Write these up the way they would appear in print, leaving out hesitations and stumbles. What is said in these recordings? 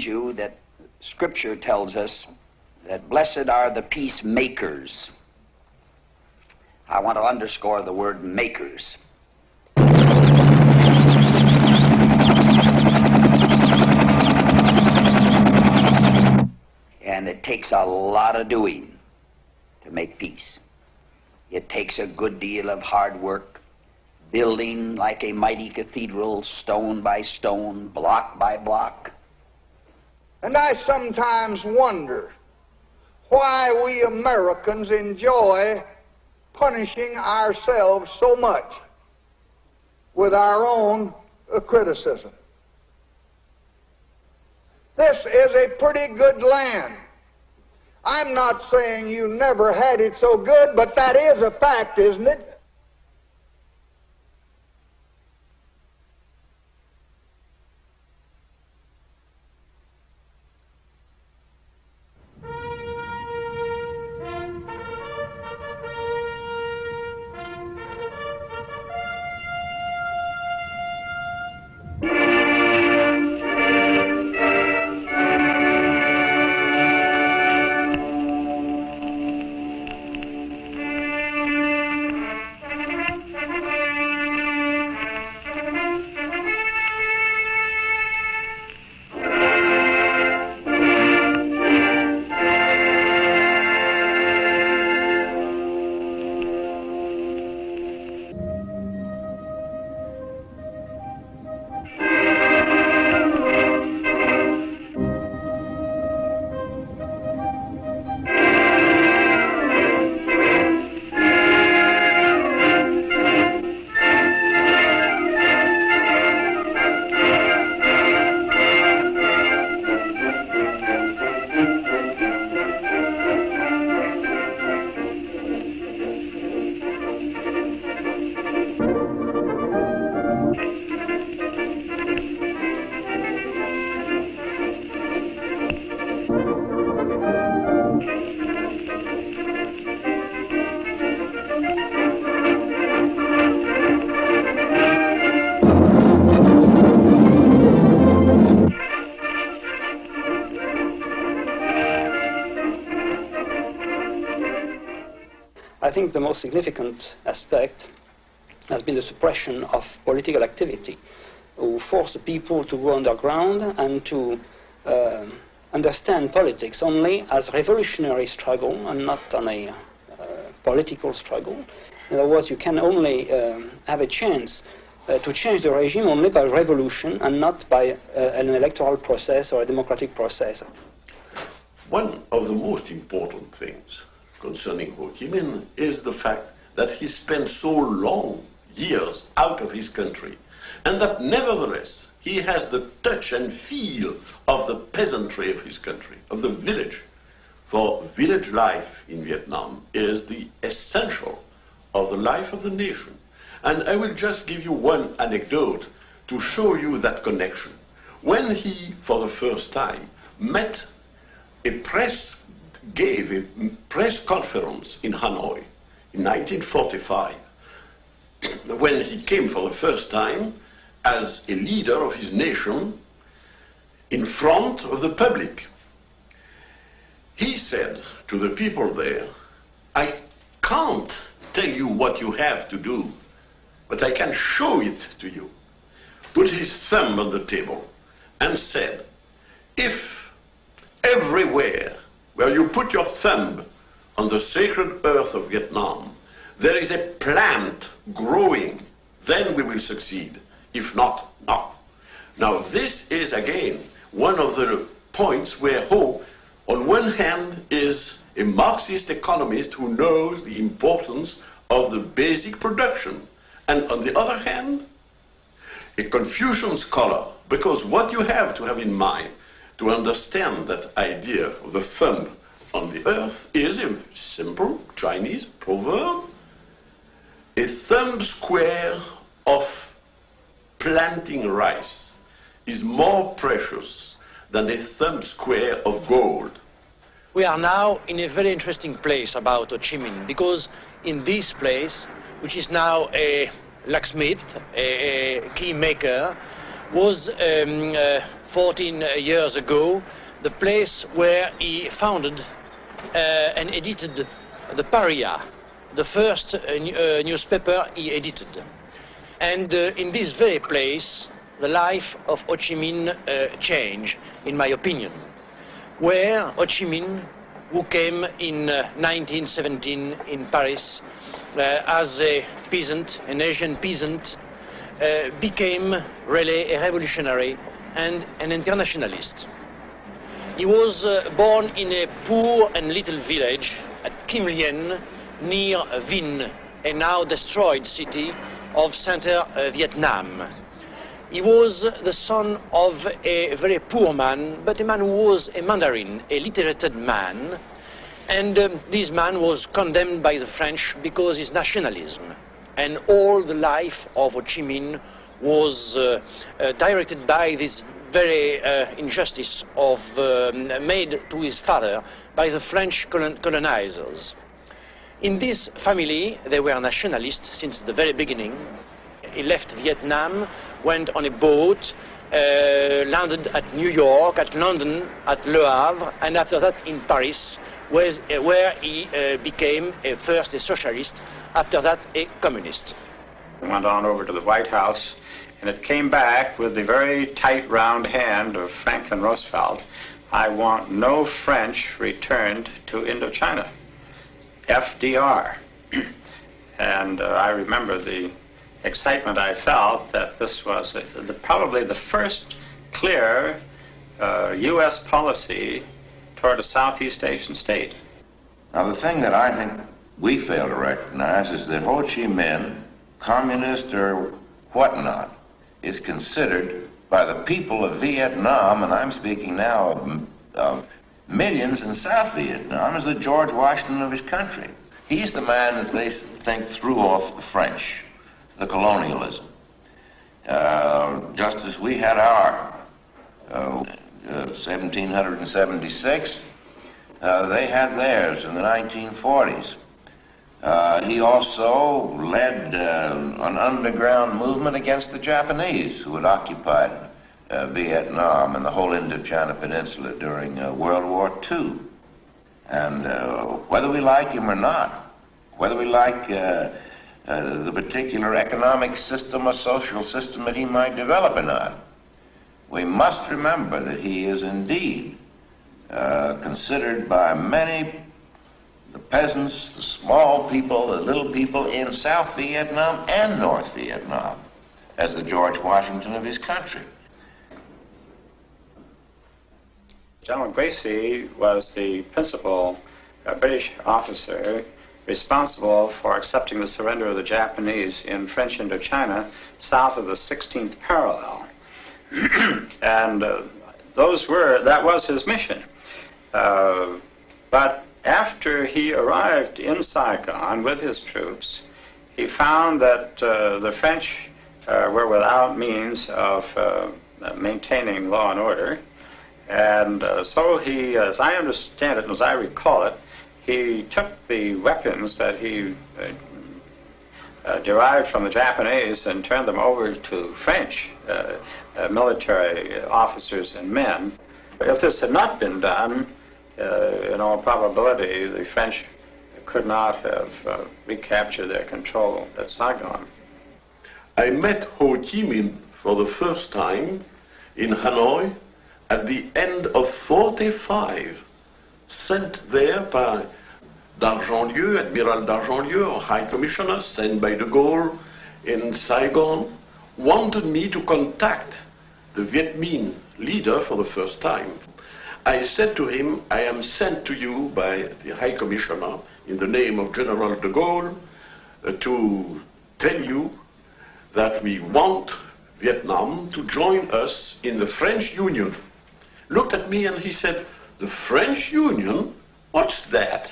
remind you that Scripture tells us that blessed are the peacemakers. I want to underscore the word makers. And it takes a lot of doing to make peace. It takes a good deal of hard work, building like a mighty cathedral, stone by stone, block by block. And I sometimes wonder why we Americans enjoy punishing ourselves so much with our own criticism. This is a pretty good land. I'm not saying you never had it so good, but that is a fact, isn't it? I think the most significant aspect has been the suppression of political activity, who forced the people to go underground and to understand politics only as revolutionary struggle and not on a political struggle. In other words, you can only have a chance to change the regime only by revolution and not by an electoral process or a democratic process. One of the most important things concerning Ho Chi Minh is the fact that he spent so long years out of his country, and that nevertheless he has the touch and feel of the peasantry of his country, of the village. For village life in Vietnam is the essential of the life of the nation. And I will just give you one anecdote to show you that connection. When he, for the first time, gave a press conference in Hanoi in 1945, when he came for the first time as a leader of his nation in front of the public, he said to the people there, "I can't tell you what you have to do, but I can show it to you." Put his thumb on the table and said, "If everywhere where you put your thumb on the sacred earth of Vietnam, there is a plant growing, then we will succeed. If not, not." Now this is again one of the points where Ho, on one hand, is a Marxist economist who knows the importance of the basic production, and on the other hand, a Confucian scholar, because what you have to have in mind to understand that idea of the thumb on the earth is a simple Chinese proverb. A thumb square of planting rice is more precious than a thumb square of gold. We are now in a very interesting place about Ho Chi Minh, because in this place, which is now a locksmith, a key maker, was 14 years ago, the place where he founded and edited the Paria, the first newspaper he edited. And in this very place, the life of Ho Chi Minh changed, in my opinion, where Ho Chi Minh, who came in 1917 in Paris as a peasant, an Asian peasant, became really a revolutionary and an internationalist. He was born in a poor and little village at Kim Lien, near Vinh, a now destroyed city of Center Vietnam. He was the son of a very poor man, but a man who was a Mandarin, a literated man. And this man was condemned by the French because his nationalism. And all the life of Ho Chi Minh was directed by this very injustice of made to his father by the French colonizers. In this family, they were nationalists since the very beginning. He left Vietnam, went on a boat, landed at New York, at London, at Le Havre, and after that in Paris, where he became first a socialist, after that a communist. Went on over to the White House, and it came back with the very tight round hand of Franklin Roosevelt. I want no French returned to Indochina. FDR. And I remember the excitement I felt that this was probably the first clear U.S. policy toward a Southeast Asian state. Now, the thing that I think we fail to recognize is that Ho Chi Minh, communist or whatnot, is considered by the people of Vietnam, and I'm speaking now of millions in South Vietnam, as the George Washington of his country. He's the man that they think threw off the French, the colonialism. Just as we had our 1776, they had theirs in the 1940s. He also led an underground movement against the Japanese who had occupied Vietnam and the whole Indochina Peninsula during World War II. And whether we like him or not, whether we like the particular economic system or social system that he might develop or not, we must remember that he is indeed considered by many, the peasants, the small people, the little people in South Vietnam and North Vietnam, as the George Washington of his country. General Gracie was the principal British officer responsible for accepting the surrender of the Japanese in French Indochina south of the 16th parallel. And that was his mission. But after he arrived in Saigon with his troops, he found that the French were without means of maintaining law and order. And so he, as I understand it, and as I recall it, he took the weapons that he derived from the Japanese and turned them over to French military officers and men. If this had not been done, in all probability, the French could not have recaptured their control at Saigon. I met Ho Chi Minh for the first time in Hanoi at the end of 45, sent there by d'Argentlieu, Admiral d'Argentlieu, High Commissioner, sent by de Gaulle in Saigon, wanted me to contact the Viet Minh leader for the first time. I said to him, I am sent to you by the High Commissioner in the name of General de Gaulle to tell you that we want Vietnam to join us in the French Union. Looked at me and he said, the French Union? What's that?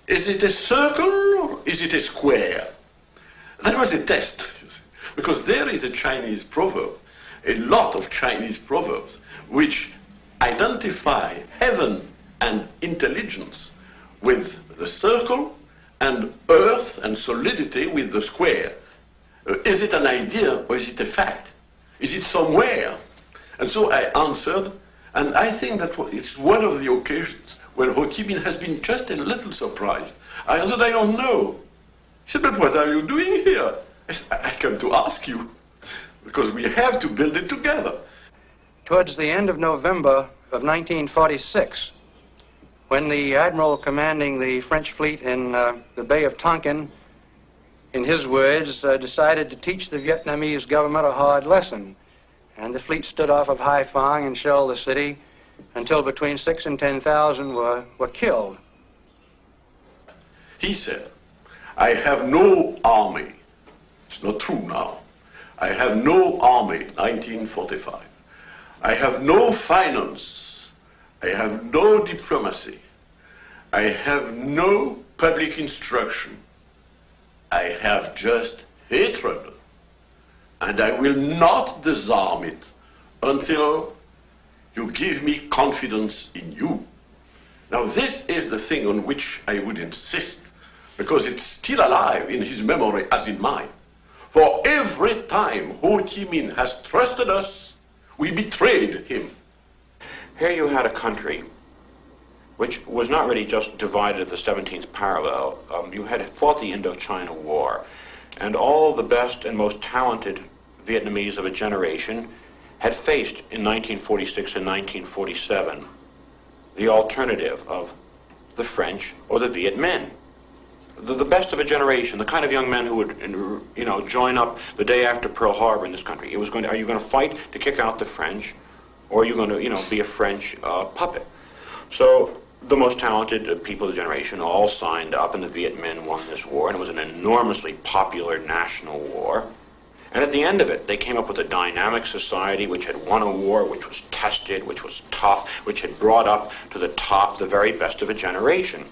Is it a circle or is it a square? That was a test, because there is a Chinese proverb, a lot of Chinese proverbs, which identify heaven and intelligence with the circle and earth and solidity with the square. Is it an idea or is it a fact? Is it somewhere? And so I answered, and I think that it's one of the occasions where Ho Chi Minh has been just a little surprised. I answered, I don't know. He said, but what are you doing here? I said, I come to ask you, because we have to build it together. Towards the end of November of 1946, when the admiral commanding the French fleet in the Bay of Tonkin, in his words, decided to teach the Vietnamese government a hard lesson. And the fleet stood off of Hai Phong and shelled the city until between 6,000 and 10,000 were killed. He said, I have no army. It's not true now. I have no army, 1945. I have no finance. I have no diplomacy. I have no public instruction. I have just hatred. And I will not disarm it until you give me confidence in you. Now this is the thing on which I would insist, because it's still alive in his memory as in mine. For every time Ho Chi Minh has trusted us, we betrayed him. Here you had a country which was not really just divided at the 17th parallel. You had fought the Indochina War, and all the best and most talented Vietnamese of a generation had faced in 1946 and 1947 the alternative of the French or the Viet Minh. The best of a generation, the kind of young men who would, join up the day after Pearl Harbor in this country. It was are you going to fight to kick out the French, or are you going to, be a French puppet? So the most talented people of the generation all signed up, and the Viet Minh won this war, and it was an enormously popular national war. And at the end of it, they came up with a dynamic society which had won a war, which was tested, which was tough, which had brought up to the top the very best of a generation.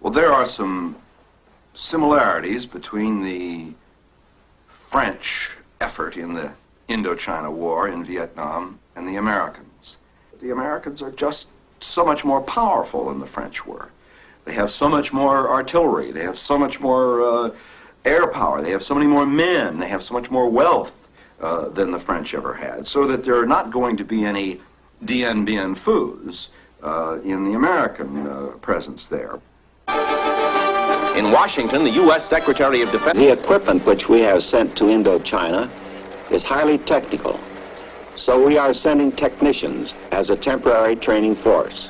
Well, there are some similarities between the French effort in the Indochina War in Vietnam and the Americans. The Americans are just so much more powerful than the French were. They have so much more artillery, they have so much more air power, they have so many more men, they have so much more wealth than the French ever had, so that there are not going to be any Dien Bien Phus in the American presence there. In Washington, the U.S. Secretary of Defense... The equipment which we have sent to Indochina is highly technical, so we are sending technicians as a temporary training force.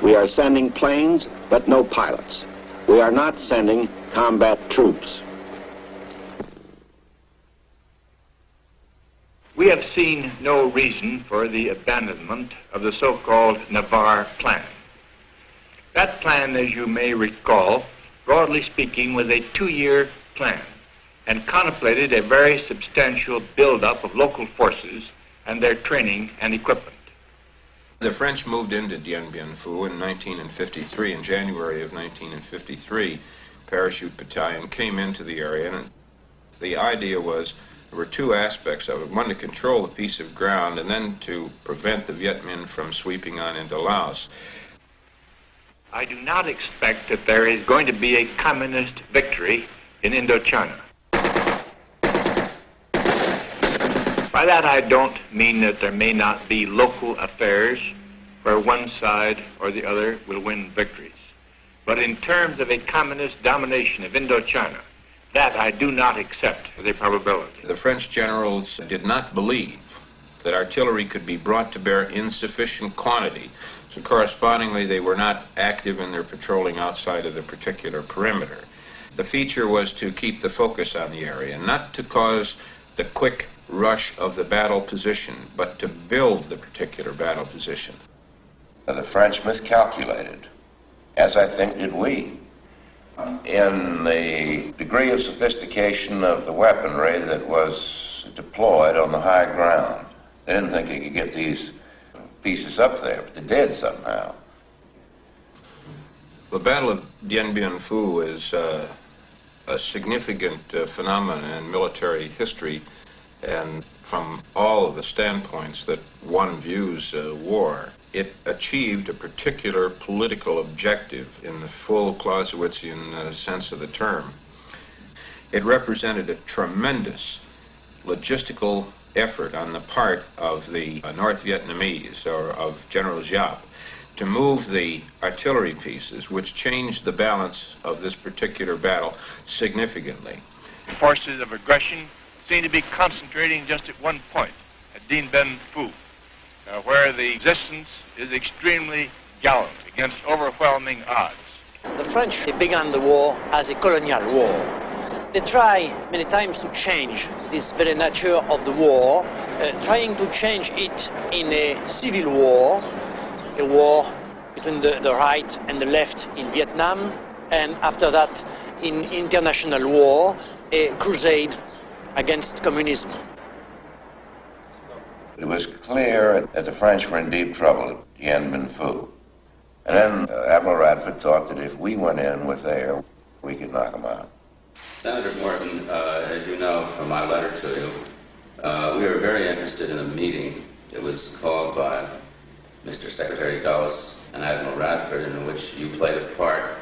We are sending planes, but no pilots. We are not sending combat troops. We have seen no reason for the abandonment of the so-called Navarre Plan. That plan, as you may recall, broadly speaking, was a 2-year plan and contemplated a very substantial buildup of local forces and their training and equipment. The French moved into Dien Bien Phu in 1953. In January of 1953, Parachute Battalion came into the area, and the idea was there were two aspects of it. One, to control a piece of ground, and then to prevent the Viet Minh from sweeping on into Laos. I do not expect that there is going to be a communist victory in Indochina. By that I don't mean that there may not be local affairs where one side or the other will win victories. But in terms of a communist domination of Indochina, that I do not accept as a probability. The French generals did not believe that artillery could be brought to bear in sufficient quantity. So correspondingly, they were not active in their patrolling outside of the particular perimeter. The feature was to keep the focus on the area, not to cause the quick rush of the battle position, but to build the particular battle position. The French miscalculated, as I think did we, in the degree of sophistication of the weaponry that was deployed on the high ground. They didn't think they could get these pieces up there, but they did somehow. The Battle of Dien Bien Phu is a significant phenomenon in military history, and from all of the standpoints that one views war, it achieved a particular political objective in the full Clausewitzian sense of the term. It represented a tremendous logistical effort on the part of the North Vietnamese, or of General Giap, to move the artillery pieces, which changed the balance of this particular battle significantly. Forces of aggression seem to be concentrating just at one point, at Dien Bien Phu, where the resistance is extremely gallant against overwhelming odds. The French began the war as a colonial war. They try many times to change this very nature of the war, trying to change it in a civil war, a war between the right and the left in Vietnam, and after that in international war, a crusade against communism. It was clear that the French were in deep trouble at Dien Bien Phu. And then Admiral Radford thought that if we went in with air, we could knock them out. Senator Morton, as you know from my letter to you, we were very interested in a meeting that was called by Mr. Secretary Dulles and Admiral Radford, in which you played a part,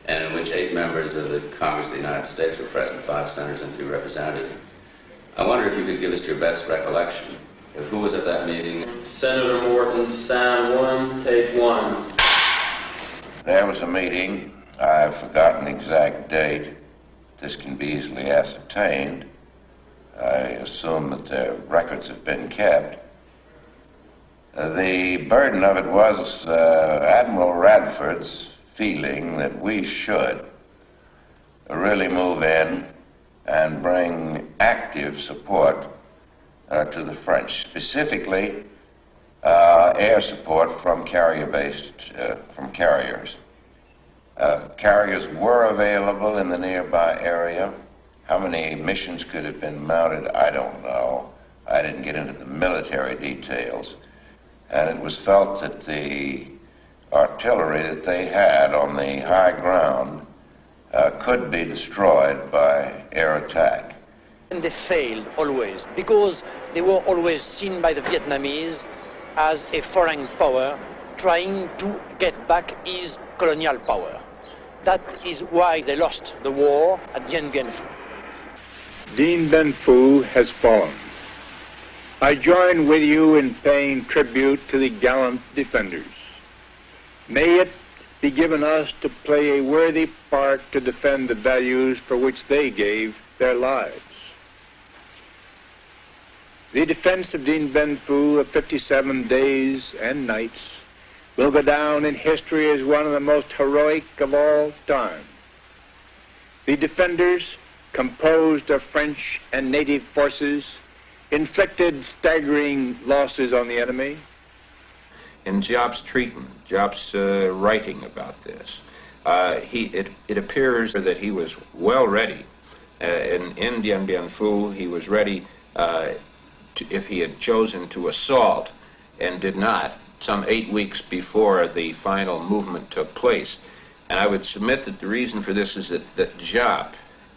and in which 8 members of the Congress of the United States were present, 5 senators and 3 representatives. I wonder if you could give us your best recollection of who was at that meeting. Senator Morton, sound 1, take 1. There was a meeting. I've forgotten the exact date. This can be easily ascertained. I assume that the records have been kept. The burden of it was Admiral Radford's feeling that we should really move in and bring active support to the French, specifically air support from carriers. Carriers were available in the nearby area. How many missions could have been mounted, I don't know. I didn't get into the military details. And it was felt that the artillery that they had on the high ground could be destroyed by air attack. And they failed always, because they were always seen by the Vietnamese as a foreign power trying to get back his colonial power. That is why they lost the war at Dien Bien Phu. Dien Bien Phu has fallen. I join with you in paying tribute to the gallant defenders. May it be given us to play a worthy part to defend the values for which they gave their lives. The defense of Dien Bien Phu of 57 days and nights will go down in history as one of the most heroic of all time. The defenders, composed of French and native forces, inflicted staggering losses on the enemy. In Giap's treatment, Giap's writing about this, it appears that he was well ready. In Dien Bien Phu, he was ready if he had chosen to assault and did not, some 8 weeks before the final movement took place. And I would submit that the reason for this is that Giap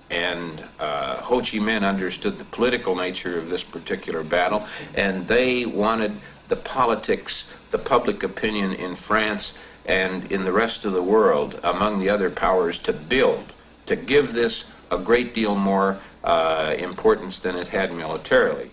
and Ho Chi Minh understood the political nature of this particular battle, and they wanted the politics, the public opinion in France and in the rest of the world, among the other powers, to build, to give this a great deal more importance than it had militarily.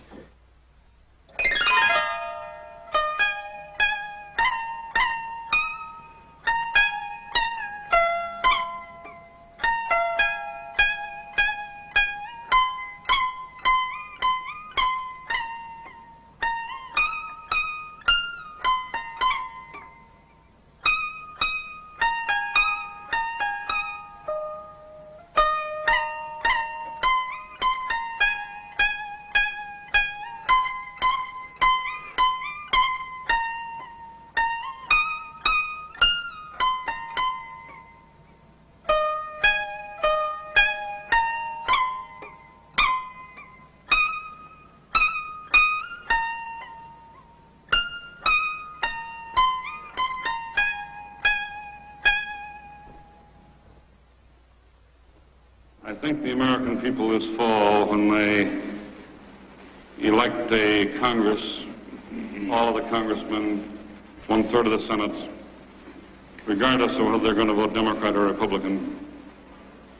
I think the American people this fall, when they elect a Congress, all of the congressmen, 1/3 of the Senate, regardless of whether they're going to vote Democrat or Republican,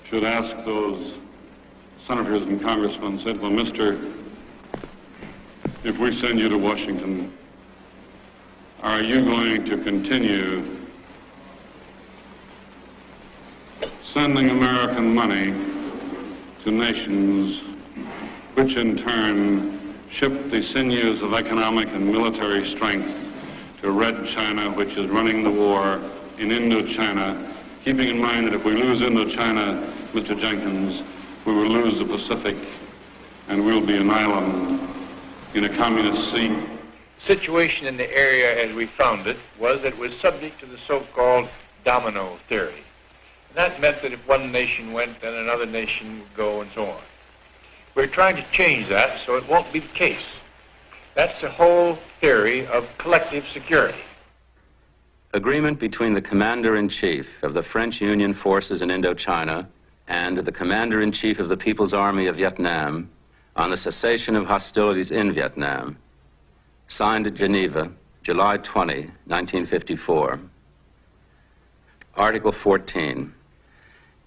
should ask those senators and congressmen, said, well, Mr. if we send you to Washington, are you going to continue sending American money to nations which in turn ship the sinews of economic and military strength to Red China, which is running the war in Indochina, keeping in mind that if we lose Indochina, Mr. Jenkins, we will lose the Pacific and we'll be an island in a communist sea. The situation in the area as we found it was that it was subject to the so-called domino theory. And that meant that if one nation went, then another nation would go and so on. We're trying to change that so it won't be the case. That's the whole theory of collective security. Agreement between the Commander-in-Chief of the French Union forces in Indochina and the Commander-in-Chief of the People's Army of Vietnam on the cessation of hostilities in Vietnam, signed at Geneva, July 20, 1954. Article 14.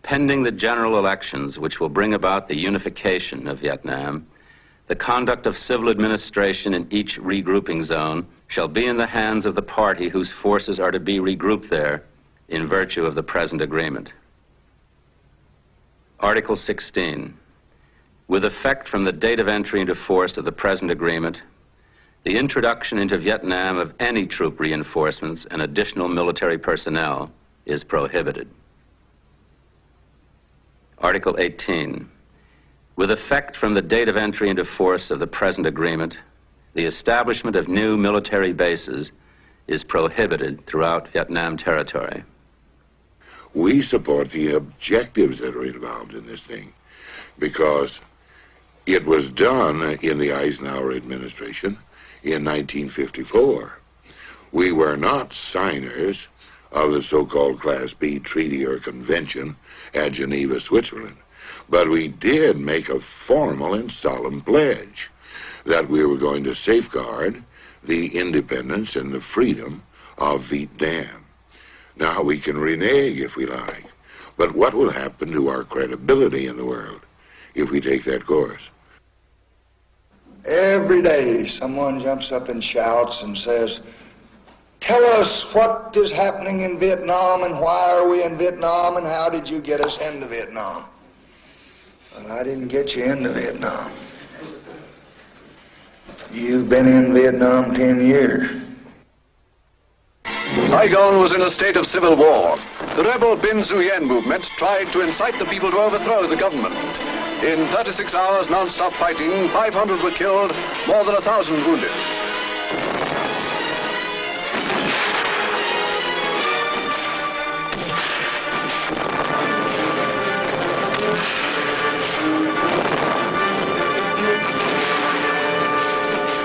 Pending the general elections which will bring about the unification of Vietnam, the conduct of civil administration in each regrouping zone shall be in the hands of the party whose forces are to be regrouped there in virtue of the present agreement. Article 16. With effect from the date of entry into force of the present agreement, the introduction into Vietnam of any troop reinforcements and additional military personnel is prohibited. Article 18. With effect from the date of entry into force of the present agreement, the establishment of new military bases is prohibited throughout Vietnam territory. We support the objectives that are involved in this thing because it was done in the Eisenhower administration in 1954. We were not signers of the so-called Class B treaty or convention at Geneva, Switzerland, but we did make a formal and solemn pledge that we were going to safeguard the independence and the freedom of Vietnam. Now, we can renege if we like, but what will happen to our credibility in the world if we take that course? Every day someone jumps up and shouts and says, tell us what is happening in Vietnam and why are we in Vietnam and how did you get us into Vietnam? Well, I didn't get you into Vietnam. You've been in Vietnam 10 years. Saigon was in a state of civil war. The rebel Bin Xuyen movement tried to incite the people to overthrow the government. In 36 hours non-stop fighting, 500 were killed, more than 1,000 wounded.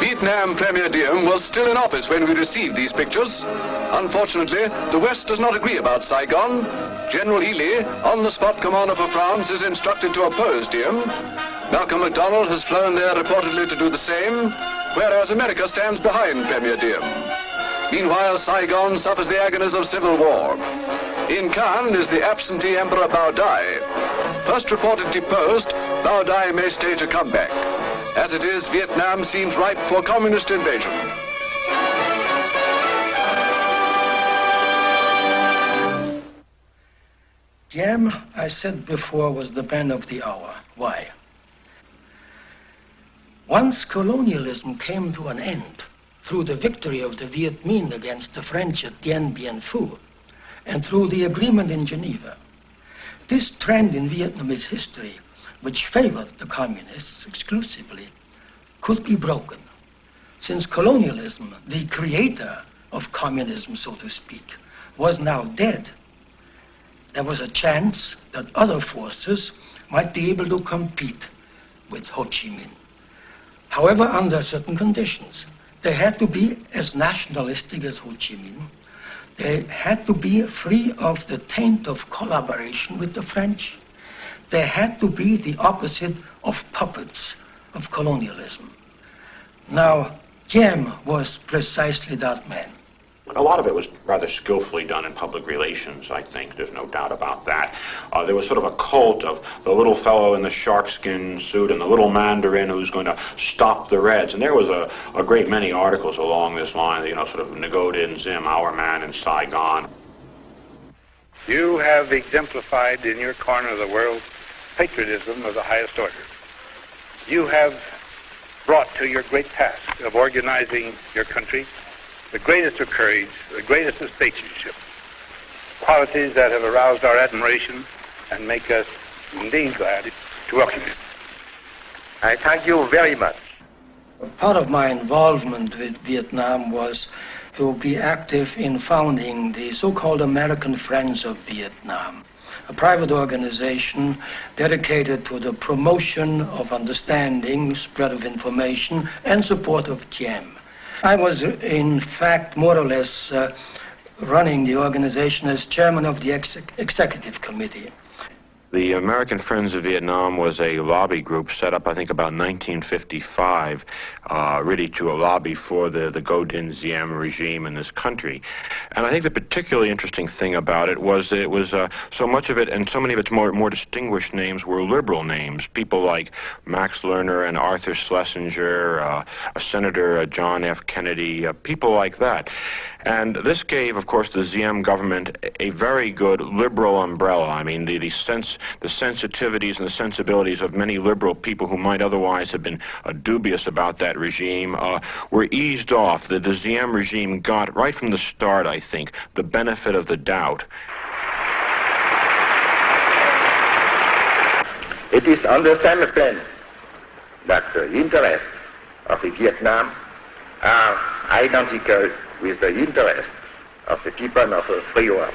Vietnam Premier Diem was still in office when we received these pictures. Unfortunately, the West does not agree about Saigon. General Ely, on-the-spot commander for France, is instructed to oppose Diem. Malcolm MacDonald has flown there reportedly to do the same, whereas America stands behind Premier Diem. Meanwhile, Saigon suffers the agonies of civil war. In Cannes is the absentee Emperor Bao Dai. First reported deposed, Bao Dai may stage a comeback. As it is, Vietnam seems ripe for communist invasion. Diem, I said before, was the man of the hour. Why? Once colonialism came to an end through the victory of the Viet Minh against the French at Dien Bien Phu and through the agreement in Geneva, this trend in Vietnamese history, which favored the communists exclusively, could be broken. Since colonialism, the creator of communism, so to speak, was now dead, there was a chance that other forces might be able to compete with Ho Chi Minh. However, under certain conditions, they had to be as nationalistic as Ho Chi Minh. They had to be free of the taint of collaboration with the French. They had to be the opposite of puppets of colonialism. Now, Diem was precisely that man. A lot of it was rather skillfully done in public relations, I think. There's no doubt about that. There was sort of a cult of the little fellow in the sharkskin suit and the little mandarin who's going to stop the Reds. And there was a great many articles along this line, you know, sort of Ngo Dinh Diem, our man in Saigon. You have exemplified in your corner of the world patriotism of the highest order. You have brought to your great task of organizing your country the greatest of courage, the greatest of statesmanship, qualities that have aroused our admiration and make us indeed glad to welcome you. I thank you very much. Part of my involvement with Vietnam was to be active in founding the so-called American Friends of Vietnam, a private organization dedicated to the promotion of understanding, spread of information, and support of Diem. I was, in fact, more or less running the organization as chairman of the executive committee. The American Friends of Vietnam was a lobby group set up, I think, about 1955, really to lobby for the Ngo Dinh Diem regime in this country. And I think the particularly interesting thing about it was that it was so much of it, and so many of its more distinguished names were liberal names. People like Max Lerner and Arthur Schlesinger, Senator John F. Kennedy, people like that. And this gave, of course, the Diem government a very good liberal umbrella. I mean, the sensitivities and the sensibilities of many liberal people who might otherwise have been dubious about that regime were eased off. The Diem regime got, right from the start, I think, the benefit of the doubt. It is on the same plan that the interests of Vietnam are identical with the interest of the people of a free world.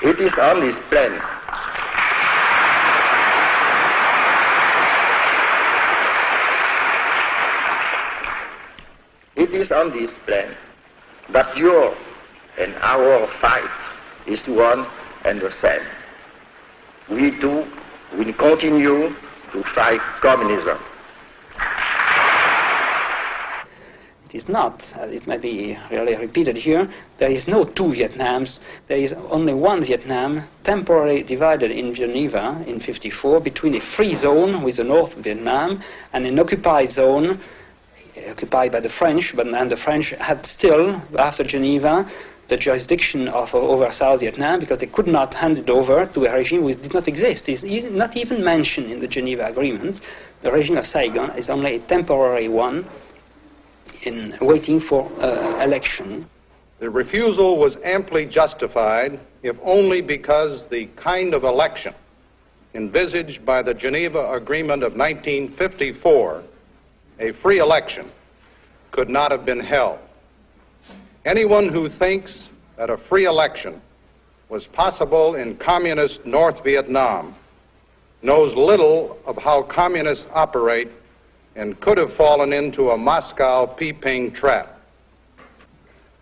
It is on this plan that your and our fight is one and the same. We too will continue to fight communism. It is not, it may be really repeated here, there is no two Vietnams, there is only one Vietnam, temporarily divided in Geneva in 1954 between a free zone with the North Vietnam and an occupied zone, occupied by the French, and the French had still, after Geneva, the jurisdiction over South Vietnam because they could not hand it over to a regime which did not exist. It's not even mentioned in the Geneva Agreement. The regime of Saigon is only a temporary one, in waiting for election. The refusal was amply justified, if only because the kind of election envisaged by the Geneva Agreement of 1954, a free election, could not have been held. Anyone who thinks that a free election was possible in communist North Vietnam knows little of how communists operate and could have fallen into a Moscow peeping trap.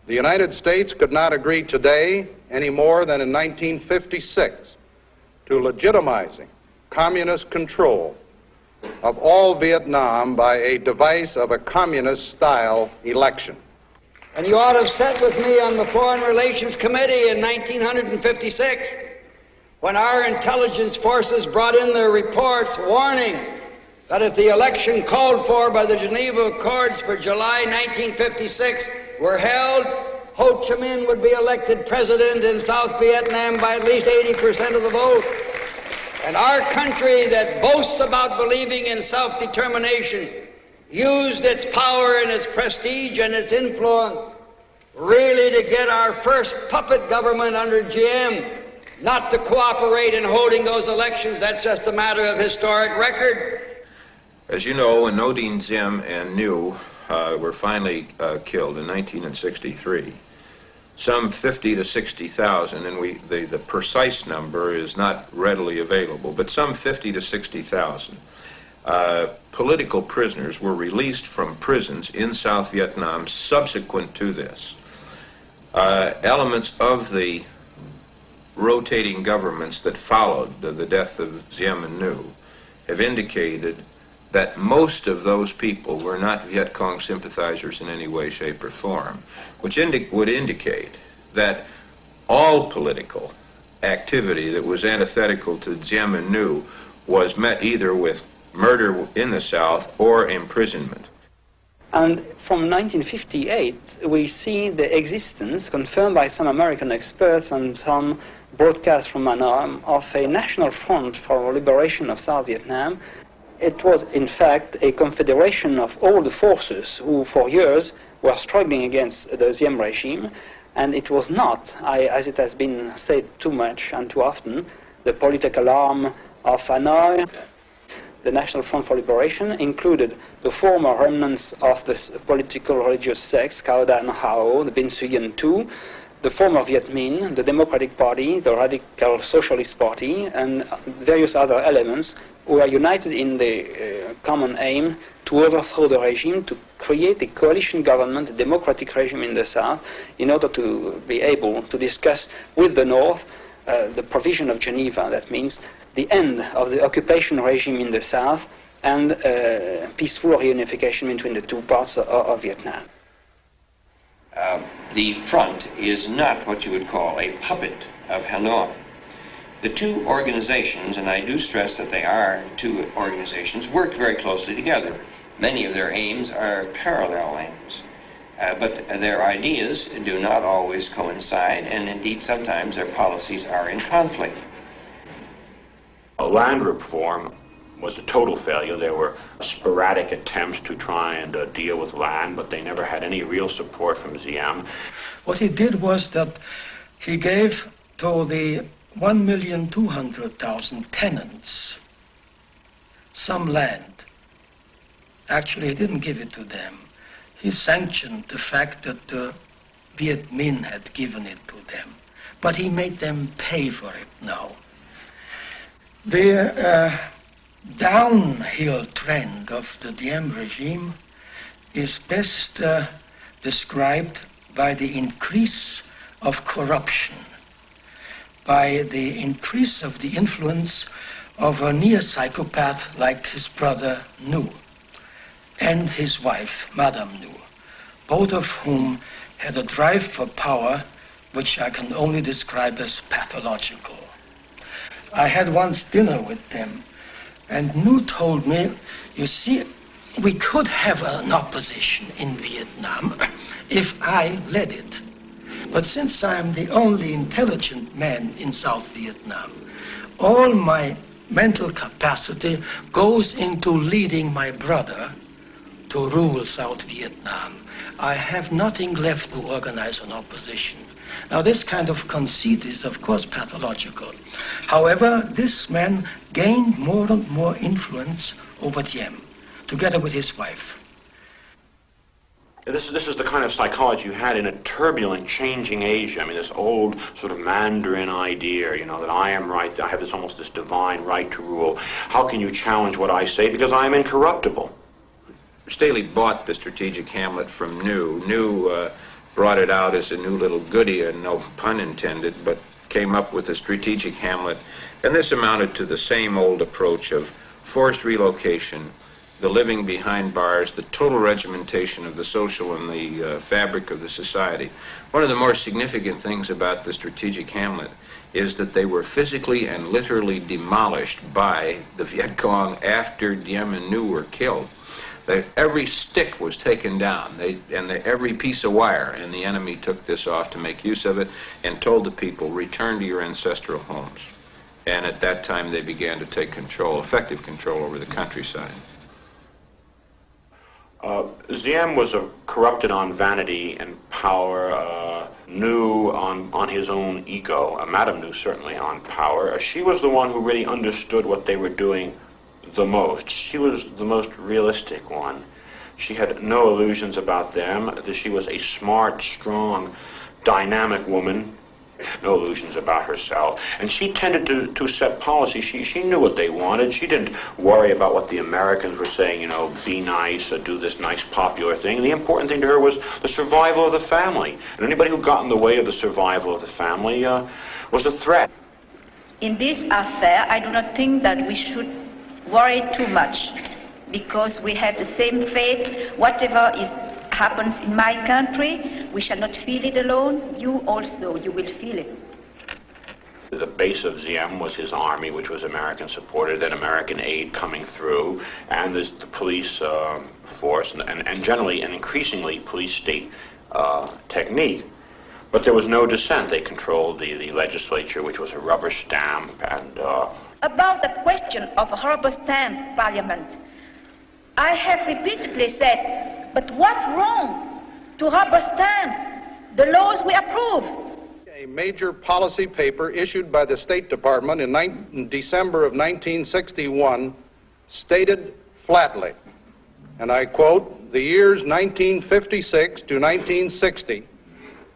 The United States could not agree today any more than in 1956 to legitimizing communist control of all Vietnam by a device of a communist-style election. And you ought to have sat with me on the Foreign Relations Committee in 1956 when our intelligence forces brought in their reports warning that if the election called for by the Geneva Accords for July 1956 were held, Ho Chi Minh would be elected president in South Vietnam by at least 80% of the vote. And our country that boasts about believing in self-determination used its power and its prestige and its influence really to get our first puppet government under Diem not to cooperate in holding those elections. That's just a matter of historic record. As you know, Ngo Dinh Diem and New were finally killed in 1963. Some 50 to 60,000, and the precise number is not readily available, but some 50 to 60,000 political prisoners were released from prisons in South Vietnam subsequent to this. Elements of the rotating governments that followed the death of Diem and New have indicated that most of those people were not Viet Cong sympathizers in any way, shape, or form, which would indicate that all political activity that was antithetical to Diem and Nhu was met either with murder in the South or imprisonment. And from 1958, we see the existence, confirmed by some American experts and some broadcasts from Hanoi, of a national front for liberation of South Vietnam. It was, in fact, a confederation of all the forces who, for years, were struggling against the Diem regime, and it was not, as it has been said too much and too often, the political arm of Hanoi. The National Front for Liberation included the former remnants of the political religious sects, Cao Dan Hao, the Binh Xuyen II, the former Viet Minh, the Democratic Party, the Radical Socialist Party, and various other elements who were united in the common aim to overthrow the regime, to create a coalition government, a democratic regime in the South, in order to be able to discuss with the North the provision of Geneva. That means the end of the occupation regime in the South and peaceful reunification between the two parts of Vietnam. The front is not what you would call a puppet of Hanoi. The two organizations, and I do stress that they are two organizations, work very closely together. Many of their aims are parallel aims, but their ideas do not always coincide, and indeed sometimes their policies are in conflict. Land reform was a total failure. There were sporadic attempts to try and deal with land, but they never had any real support from Diem. What he did was that he gave to the 1,200,000 tenants some land. Actually, he didn't give it to them. He sanctioned the fact that the Viet Minh had given it to them, but he made them pay for it now. The downhill trend of the Diem regime is best described by the increase of corruption, by the increase of the influence of a near-psychopath like his brother Nhu and his wife, Madame Nhu, both of whom had a drive for power which I can only describe as pathological. I had once dinner with them, and Nhu told me, you see, we could have an opposition in Vietnam if I led it. But since I am the only intelligent man in South Vietnam, all my mental capacity goes into leading my brother to rule South Vietnam. I have nothing left to organize an opposition. Now, this kind of conceit is, of course, pathological. However, this man gained more and more influence over Diem, together with his wife. This is the kind of psychology you had in a turbulent, changing Asia. I mean, this old sort of Mandarin idea, you know, that I am right, I have this divine right to rule. How can you challenge what I say? Because I am incorruptible. Staley bought the strategic Hamlet from Nhu. Nhu brought it out as a new little goodie, and no pun intended, but came up with a strategic Hamlet. And this amounted to the same old approach of forced relocation, the living behind bars, the total regimentation of the social and the fabric of the society. One of the more significant things about the strategic Hamlet is that they were physically and literally demolished by the Viet Cong after Diem and Nhu were killed. Every stick was taken down, every piece of wire, and the enemy took this off to make use of it and told the people, return to your ancestral homes. And at that time they began to take control, effective control over the countryside. Diem was corrupted on vanity and power, Nhu on his own ego, Madame Nhu certainly on power. She was the one who really understood what they were doing the most. She was the most realistic one. She had no illusions about them. She was a smart, strong, dynamic woman. No illusions about herself. And she tended to set policy. She knew what they wanted. She didn't worry about what the Americans were saying, you know, be nice, or do this nice popular thing. The important thing to her was the survival of the family. And anybody who got in the way of the survival of the family was a threat. In this affair, I do not think that we should worry too much. because we have the same fate. Whatever happens in my country, we shall not feel it alone. You also, you will feel it. The base of Diem was his army, which was American supported, and American aid coming through, and the police force, and generally and increasingly police state technique. But there was no dissent. They controlled the legislature, which was a rubber stamp. And about the question of a rubber stamp parliament, I have repeatedly said, but what wrong to rubber stamp the laws we approve? A major policy paper issued by the State Department in December of 1961 stated flatly, and I quote, "The years 1956 to 1960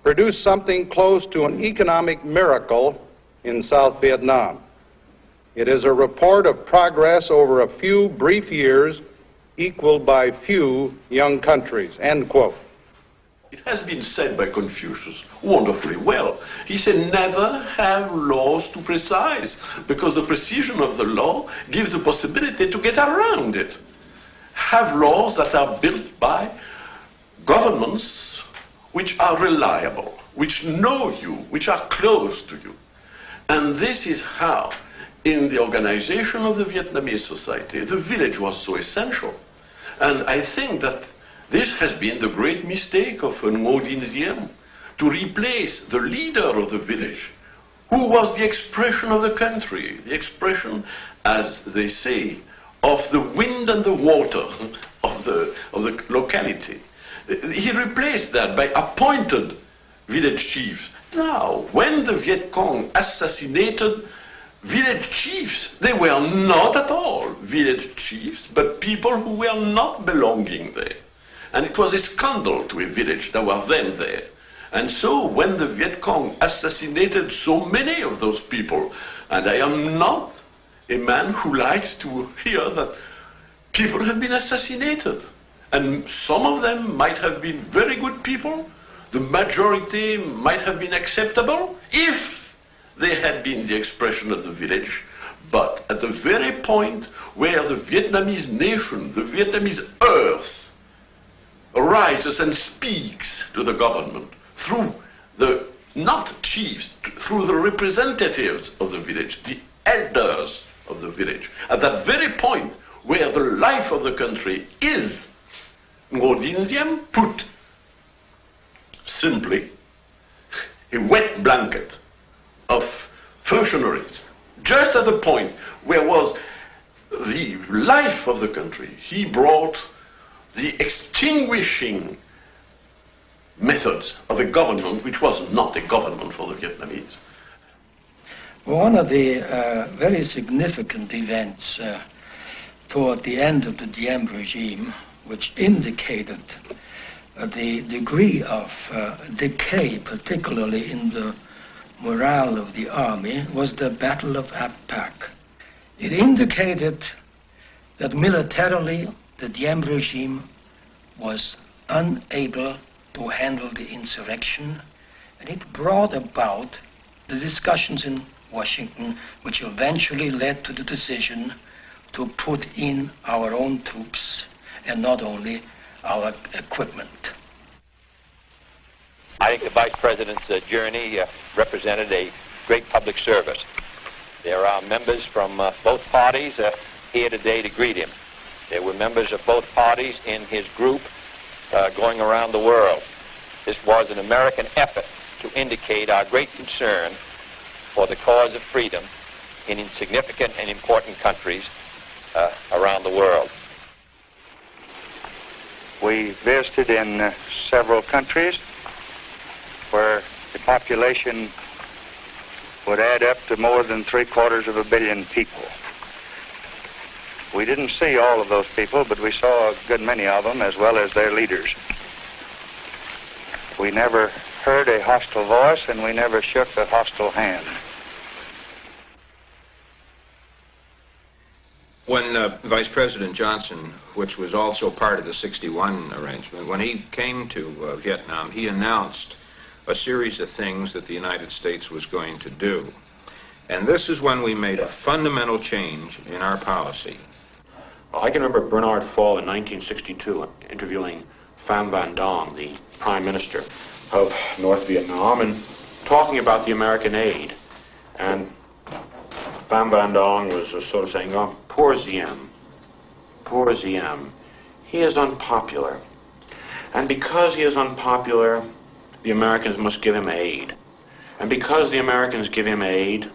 produced something close to an economic miracle in South Vietnam. It is a report of progress over a few brief years equaled by few young countries," end quote. It has been said by Confucius wonderfully well. He said, never have laws too precise, because the precision of the law gives the possibility to get around it. Have laws that are built by governments which are reliable, which know you, which are close to you. And this is how, in the organization of the Vietnamese society, the village was so essential. And I think that this has been the great mistake of Ngo Dinh Diem, to replace the leader of the village, who was the expression of the country, the expression, as they say, of the wind and the water of the locality. He replaced that by appointed village chiefs. Now, when the Viet Cong assassinated village chiefs, they were not at all village chiefs, but people who were not belonging there. And it was a scandal to a village that were then there. And so when the Viet Cong assassinated so many of those people, and I am not a man who likes to hear that people have been assassinated, and some of them might have been very good people, the majority might have been acceptable if they had been the expression of the village. But at the very point where the Vietnamese nation, the Vietnamese earth, arises and speaks to the government through the, not chiefs, through the representatives of the village, the elders of the village. At that very point where the life of the country is, Ngo Dinh Diem put simply a wet blanket of functionaries, just at the point where was the life of the country. He brought the extinguishing methods of a government which was not a government for the Vietnamese. One of the very significant events toward the end of the Diem regime, which indicated the degree of decay, particularly in the morale of the army, was the Battle of Apac. It indicated that militarily the Diem regime was unable to handle the insurrection, and it brought about the discussions in Washington, which eventually led to the decision to put in our own troops and not only our equipment. I think the Vice President's journey represented a great public service. There are members from both parties here today to greet him. There were members of both parties in his group going around the world. This was an American effort to indicate our great concern for the cause of freedom in insignificant and important countries around the world. We visited in several countries where the population would add up to more than 750 million people. We didn't see all of those people, but we saw a good many of them, as well as their leaders. We never heard a hostile voice, and we never shook a hostile hand. When Vice President Johnson, which was also part of the '61 arrangement, when he came to Vietnam, he announced a series of things that the United States was going to do. And this is when we made a fundamental change in our policy. I can remember Bernard Fall in 1962 interviewing Pham Van Dong, the Prime Minister of North Vietnam, and talking about the American aid. And Pham Van Dong was sort of saying, oh, poor Diem, poor Diem. He is unpopular. And because he is unpopular, the Americans must give him aid. And because the Americans give him aid,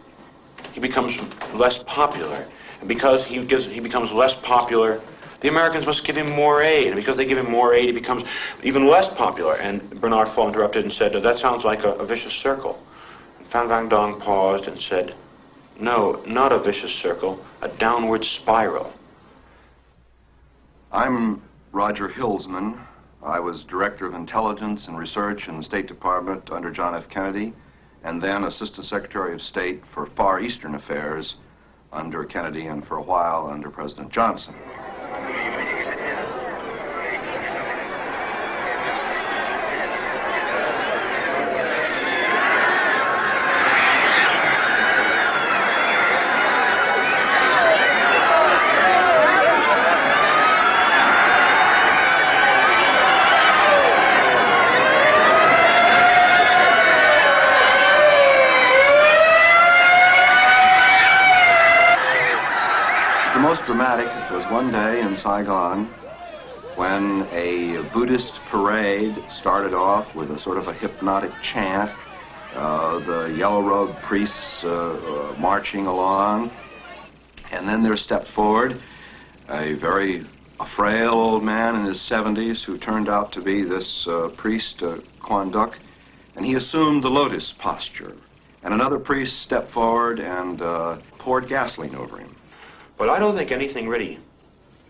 he becomes less popular. And because he becomes less popular, the Americans must give him more aid. And because they give him more aid, he becomes even less popular. And Bernard Fall interrupted and said, that sounds like a vicious circle. And Pham Van Dong paused and said, no, not a vicious circle, a downward spiral. I'm Roger Hilsman. I was Director of Intelligence and Research in the State Department under John F. Kennedy, and then Assistant Secretary of State for Far Eastern Affairs under Kennedy and for a while under President Johnson. Dramatic was one day in Saigon when a Buddhist parade started off with a sort of a hypnotic chant, the yellow-robed priests marching along, and then there stepped forward a frail old man in his 70s who turned out to be this priest, Quan Duc, and he assumed the lotus posture. And another priest stepped forward and poured gasoline over him. But I don't think anything really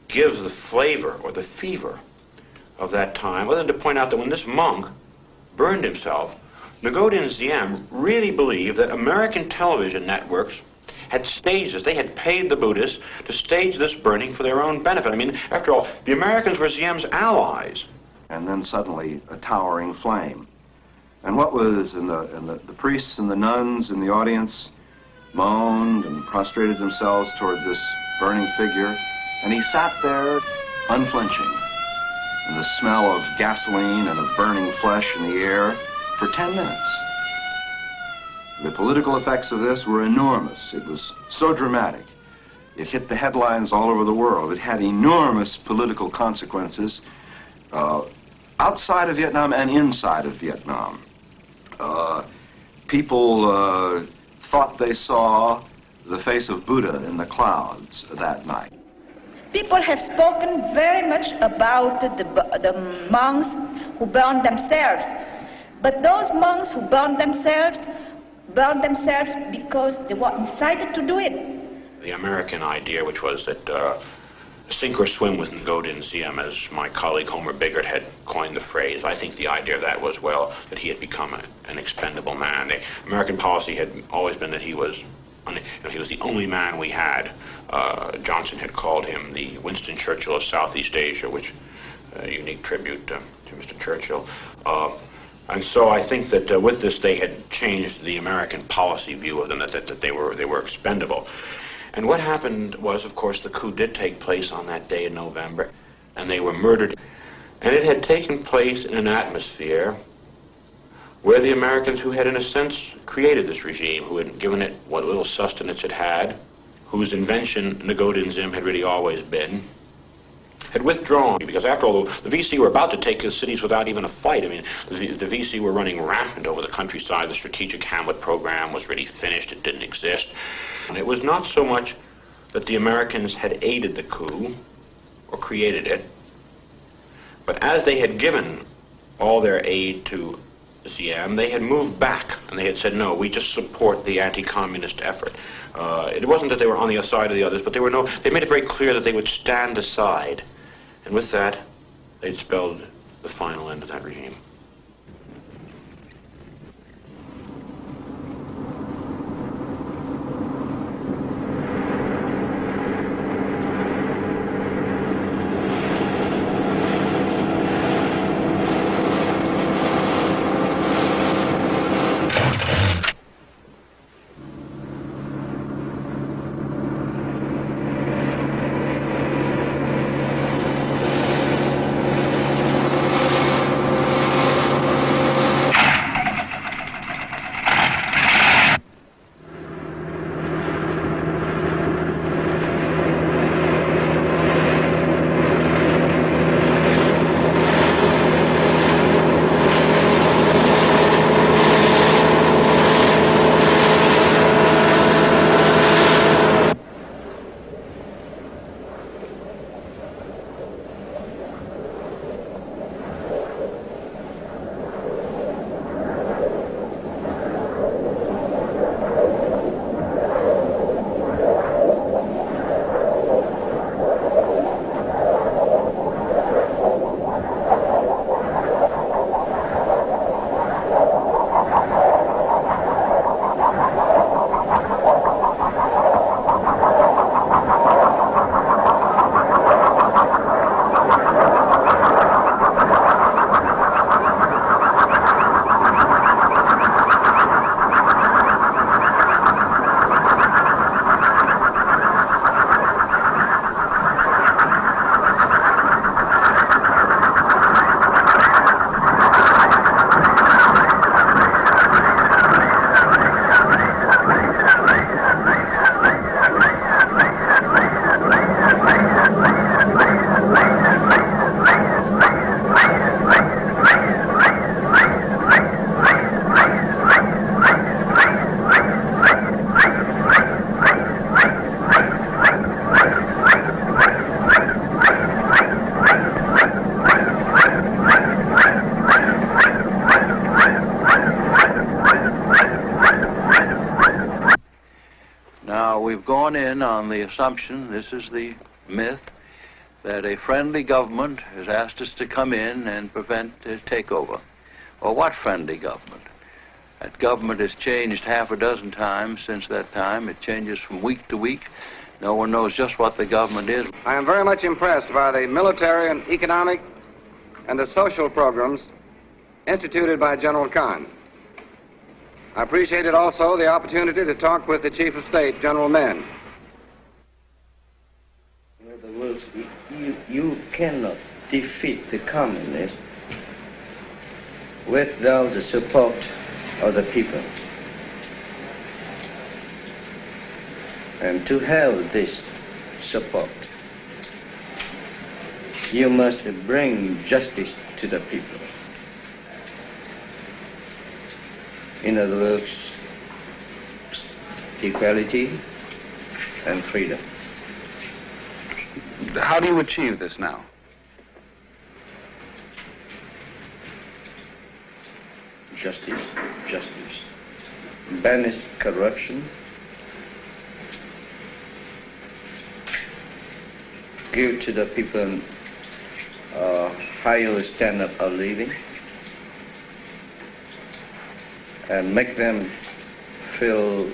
gives the flavor or the fever of that time, other than to point out that when this monk burned himself, Ngoc Diem really believed that American television networks had staged this. They had paid the Buddhists to stage this burning for their own benefit. I mean, after all, the Americans were Diem's allies. And then suddenly a towering flame. And what was, the priests and the nuns in the audience moaned and prostrated themselves toward this burning figure, and he sat there unflinching in the smell of gasoline and of burning flesh in the air for 10 minutes. The political effects of this were enormous. It was so dramatic. It hit the headlines all over the world. It had enormous political consequences outside of Vietnam and inside of Vietnam. People thought they saw the face of Buddha in the clouds that night. People have spoken very much about the monks who burned themselves. But those monks who burned themselves because they were incited to do it. The American idea, which was that sink or swim with Ngoc Diem, as my colleague Homer Biggert had coined the phrase. I think the idea of that was, well, that he had become an expendable man. The American policy had always been that he was the only man we had. Johnson had called him the Winston Churchill of Southeast Asia, which a unique tribute to Mr. Churchill. And so I think that with this they had changed the American policy view of them, that they were expendable. And what happened was, of course, the coup did take place on that day in November, and they were murdered. And it had taken place in an atmosphere where the Americans, who had in a sense created this regime, who had given it what little sustenance it had, whose invention Ngoc Diem had really always been, had withdrawn, because after all, the VC were about to take the cities without even a fight. I mean, the VC were running rampant over the countryside. The strategic Hamlet program was really finished. It didn't exist. And it was not so much that the Americans had aided the coup or created it, but as they had given all their aid to Diem, they had moved back, and they had said, no, we just support the anti-communist effort. It wasn't that they were on the side of the others, but they made it very clear that they would stand aside. And with that, they'd spelled the final end of that regime. on the assumption, this is the myth, that a friendly government has asked us to come in and prevent a takeover. Well, what friendly government? That government has changed half a dozen times since that time. It changes from week to week. No one knows just what the government is. I am very much impressed by the military and economic and the social programs instituted by General Kahn. I appreciated also the opportunity to talk with the Chief of State, General Mann. In other words, you cannot defeat the communists without the support of the people. And to have this support, you must bring justice to the people. In other words, equality and freedom. How do you achieve this now? Justice, justice. Banish corruption. Give to the people a higher standard of living. And make them feel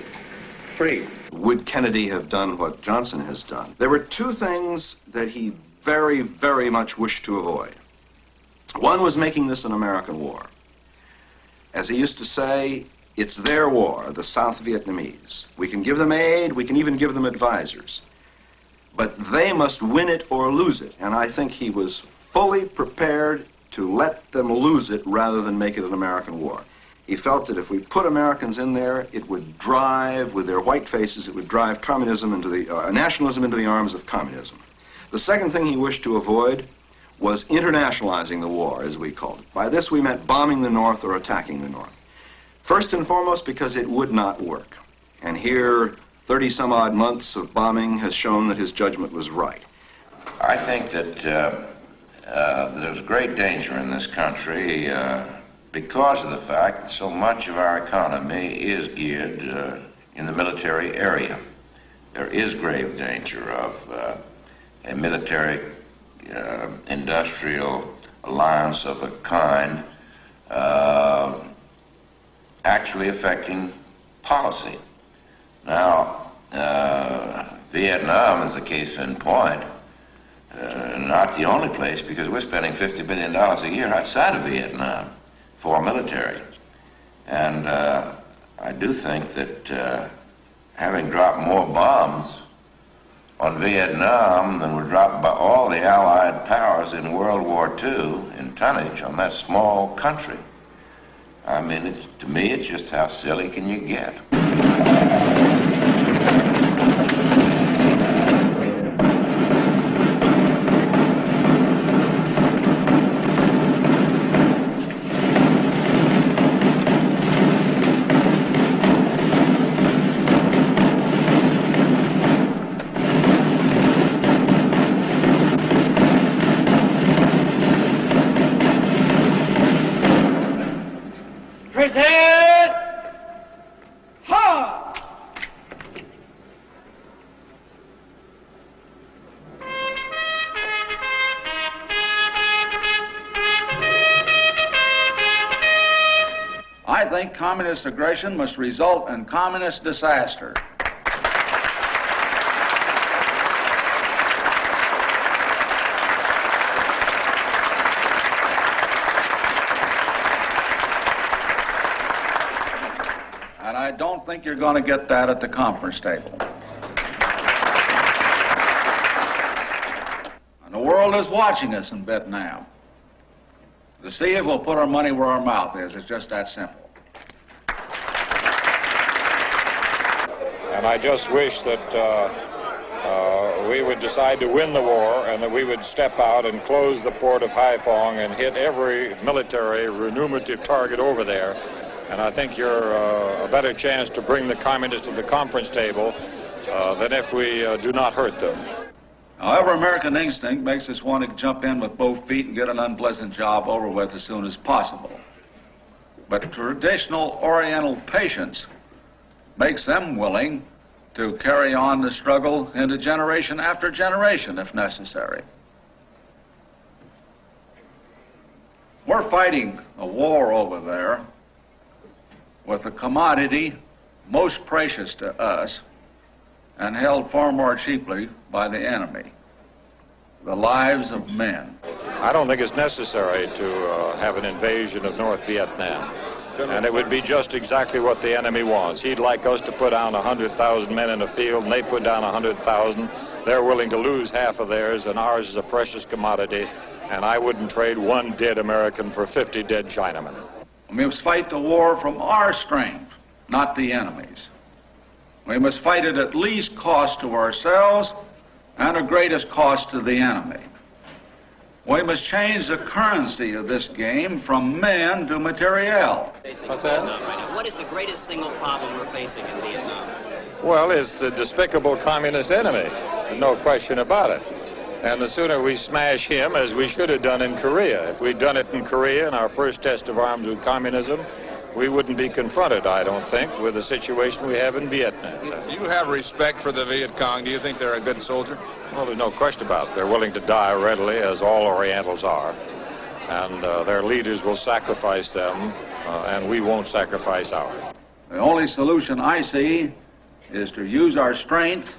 free. Would Kennedy have done what Johnson has done? There were two things that he very, very much wished to avoid. One was making this an American war. As he used to say, it's their war, the South Vietnamese. We can give them aid, we can even give them advisors. But they must win it or lose it. And I think he was fully prepared to let them lose it rather than make it an American war. He felt that if we put Americans in there, it would drive, with their white faces, it would drive communism into the, nationalism into the arms of communism. The second thing he wished to avoid was internationalizing the war, as we called it. By this we meant bombing the North or attacking the North. First and foremost, because it would not work. And here, 30-some-odd months of bombing has shown that his judgment was right. I think that there's great danger in this country because of the fact that so much of our economy is geared in the military area. There is grave danger of a military industrial alliance of a kind actually affecting policy. Now, Vietnam is the case in point, not the only place, because we're spending $50 billion a year outside of Vietnam for military. And I do think that having dropped more bombs on Vietnam than were dropped by all the Allied powers in World War II in tonnage on that small country. I mean, to me, it's just how silly can you get? I think communist aggression must result in communist disaster. And I don't think you're going to get that at the conference table. And the world is watching us in Vietnam to see if we'll put our money where our mouth is. It's just that simple. And I just wish that we would decide to win the war and that we would step out and close the port of Haiphong and hit every military remunerative target over there. And I think you're a better chance to bring the communists to the conference table than if we do not hurt them. However, American instinct makes us want to jump in with both feet and get an unpleasant job over with as soon as possible. But traditional Oriental patience makes them willing to carry on the struggle into generation after generation if necessary. We're fighting a war over there with a commodity most precious to us and held far more cheaply by the enemy, the lives of men. I don't think it's necessary to have an invasion of North Vietnam. And it would be just exactly what the enemy wants. He'd like us to put down 100,000 men in the field, and they put down 100,000. They're willing to lose half of theirs, and ours is a precious commodity. And I wouldn't trade one dead American for 50 dead Chinamen. We must fight the war from our strength, not the enemy's. We must fight it at least cost to ourselves and at greatest cost to the enemy. We must change the currency of this game from men to materiel. What is the greatest single problem we're facing in Vietnam? Well, it's the despicable communist enemy. There's no question about it. And the sooner we smash him, as we should have done in Korea. If we'd done it in Korea in our first test of arms with communism, we wouldn't be confronted, I don't think, with the situation we have in Vietnam. Do you have respect for the Viet Cong? Do you think they're a good soldier? Well, there's no question about it. They're willing to die readily, as all Orientals are. And their leaders will sacrifice them, and we won't sacrifice ours. The only solution I see is to use our strength,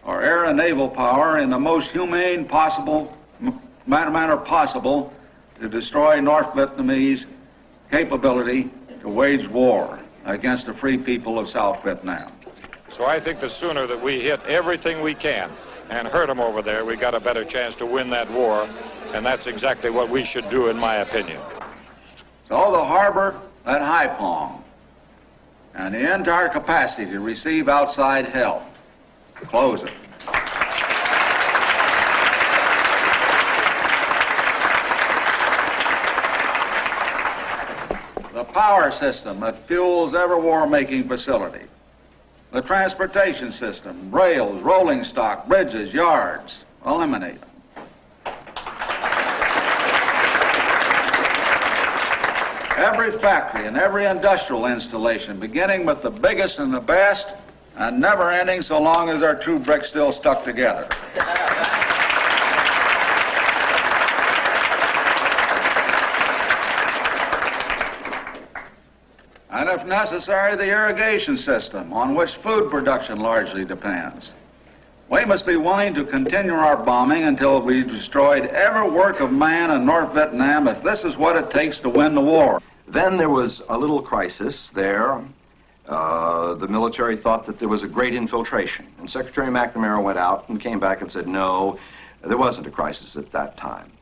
our air and naval power in the most humane possible manner possible to destroy North Vietnamese capability to wage war against the free people of South Vietnam. So I think the sooner that we hit everything we can and hurt them over there, we got a better chance to win that war, and that's exactly what we should do, in my opinion. So the harbor at Haiphong and the entire capacity to receive outside help, close it. The power system that fuels every war-making facility. The transportation system, rails, rolling stock, bridges, yards, eliminate them. Every factory and every industrial installation, beginning with the biggest and the best, and never ending so long as our true bricks still stuck together. And if necessary, the irrigation system, on which food production largely depends. We must be willing to continue our bombing until we've destroyed every work of man in North Vietnam, if this is what it takes to win the war. Then there was a little crisis there. The military thought that there was a great infiltration. And Secretary McNamara went out and came back and said, no, there wasn't a crisis at that time.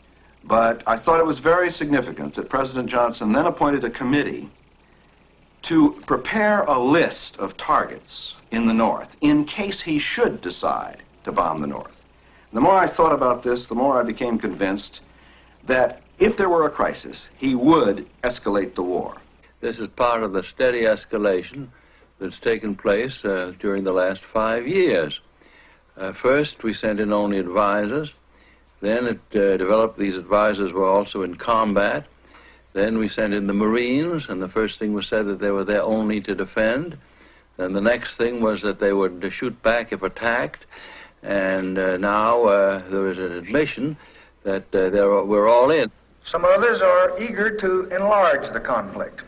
But I thought it was very significant that President Johnson then appointed a committee to prepare a list of targets in the North in case he should decide to bomb the North. And the more I thought about this, the more I became convinced that if there were a crisis, he would escalate the war. This is part of the steady escalation that's taken place during the last 5 years. First, we sent in only advisors. Then it developed these advisors were also in combat. Then we sent in the Marines, and the first thing was said that they were there only to defend. Then the next thing was that they would shoot back if attacked. And now there is an admission that we're all in. Some others are eager to enlarge the conflict.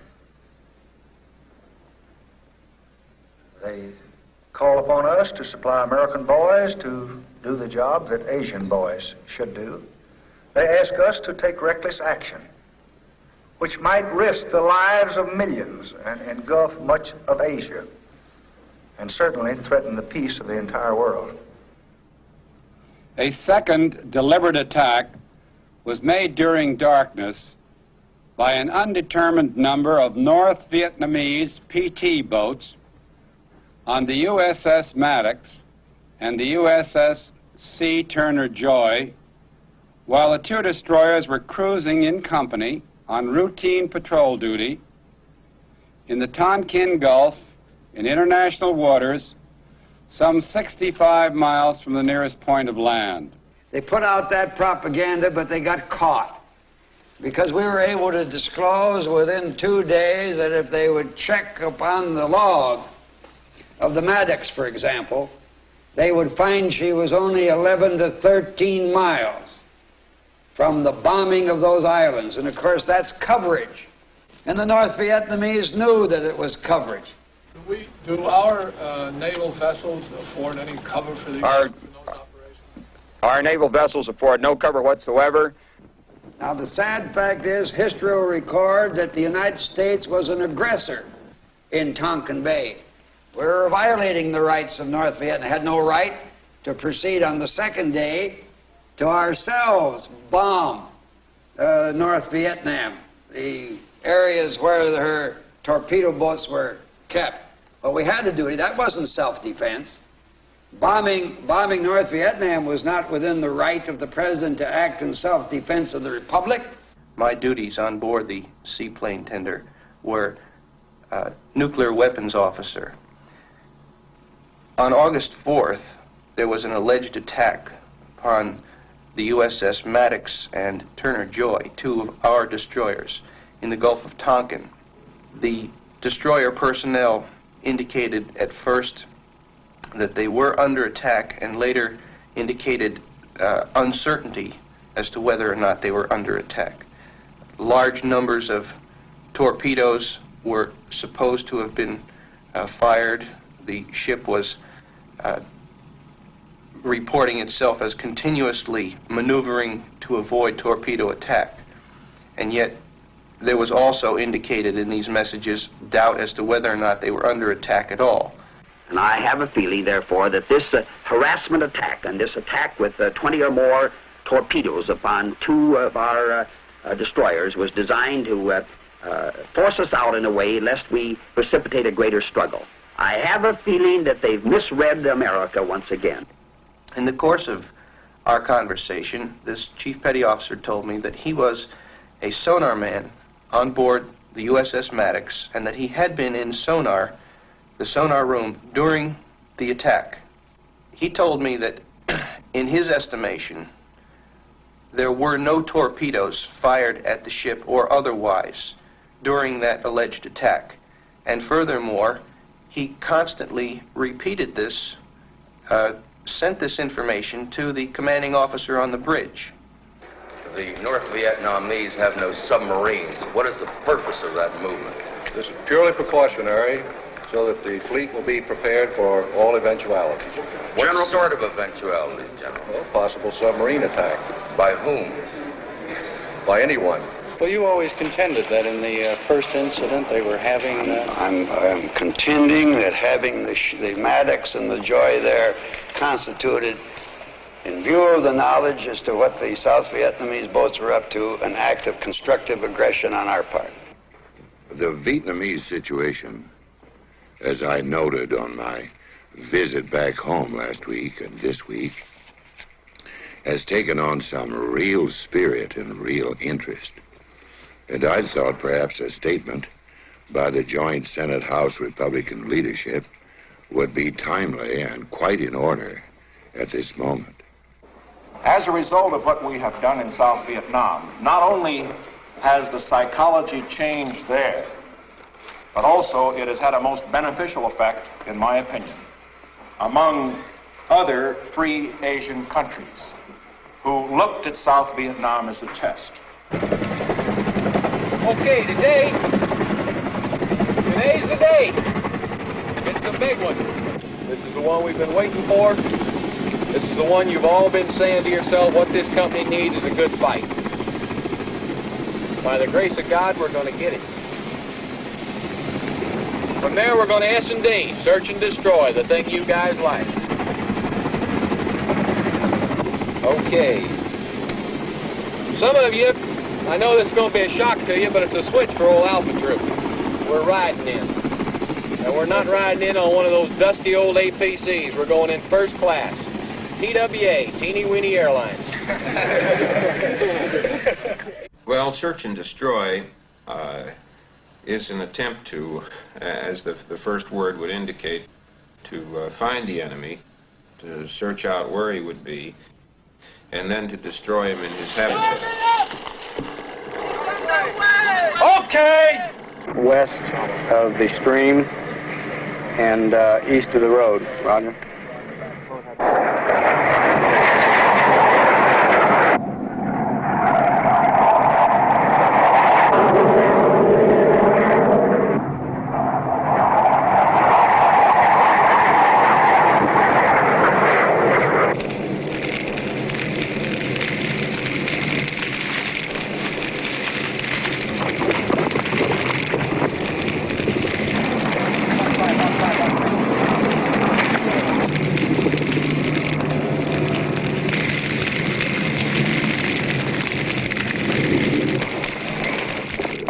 They call upon us to supply American boys to do the job that Asian boys should do. They ask us to take reckless action, which might risk the lives of millions and engulf much of Asia, and certainly threaten the peace of the entire world. A second deliberate attack was made during darkness by an undetermined number of North Vietnamese PT boats on the USS Maddox and the USS C. Turner Joy, while the two destroyers were cruising in company on routine patrol duty in the Tonkin Gulf in international waters some 65 miles from the nearest point of land. They put out that propaganda, but they got caught because we were able to disclose within 2 days that if they would check upon the log of the Maddox, for example, they would find she was only 11 to 13 miles from the bombing of those islands. And of course, that's coverage. And the North Vietnamese knew that it was coverage. Do our naval vessels afford any cover for these? Our naval vessels afford no cover whatsoever. Now, the sad fact is, history will record that the United States was an aggressor in Tonkin Bay. We were violating the rights of North Vietnam, had no right to proceed on the second day to ourselves bomb North Vietnam, the areas where her torpedo boats were kept. But we had to do it. That wasn't self-defense. Bombing North Vietnam was not within the right of the president to act in self-defense of the Republic. My duties on board the seaplane tender were nuclear weapons officer. On August 4th, there was an alleged attack upon the USS Maddox and Turner Joy, two of our destroyers, in the Gulf of Tonkin. The destroyer personnel indicated at first that they were under attack and later indicated uncertainty as to whether or not they were under attack. Large numbers of torpedoes were supposed to have been fired. The ship was reporting itself as continuously maneuvering to avoid torpedo attack. And yet there was also indicated in these messages doubt as to whether or not they were under attack at all. And I have a feeling, therefore, that this harassment attack and this attack with 20 or more torpedoes upon two of our destroyers was designed to force us out in a way lest we precipitate a greater struggle. I have a feeling that they've misread America once again. In the course of our conversation, this chief petty officer told me that he was a sonar man on board the USS Maddox and that he had been in the sonar room during the attack. He told me that in his estimation, there were no torpedoes fired at the ship or otherwise during that alleged attack. And furthermore, he constantly repeated this, sent this information to the commanding officer on the bridge. The North Vietnamese have no submarines. What is the purpose of that movement? This is purely precautionary, so that the fleet will be prepared for all eventualities. What sort of eventualities, General? Well, possible submarine attack. By whom? By anyone. Well, you always contended that in the first incident they were having... I'm contending that having the Maddox and the Joy there constituted, in view of the knowledge as to what the South Vietnamese boats were up to, an act of constructive aggression on our part. The Vietnamese situation, as I noted on my visit back home last week and this week, has taken on some real spirit and real interest. And I thought perhaps a statement by the joint Senate-House Republican leadership would be timely and quite in order at this moment. As a result of what we have done in South Vietnam, not only has the psychology changed there, but also it has had a most beneficial effect, in my opinion, among other free Asian countries who looked at South Vietnam as a test. Okay, today's the day. It's the big one. This is the one we've been waiting for. This is the one you've all been saying to yourself, what this company needs is a good fight. By the grace of God, we're going to get it. From there, we're going to S&D, search and destroy, the thing you guys like. Okay. Some of you, I know this is going to be a shock to you, but it's a switch for old Alpha Troop. We're riding in. And we're not riding in on one of those dusty old APCs. We're going in first class. TWA, Teeny Weeny Airlines. Well, search and destroy is an attempt to, as the first word would indicate, to find the enemy, to search out where he would be, and then to destroy him in his habitat. Okay! West of the stream, and east of the road. Roger.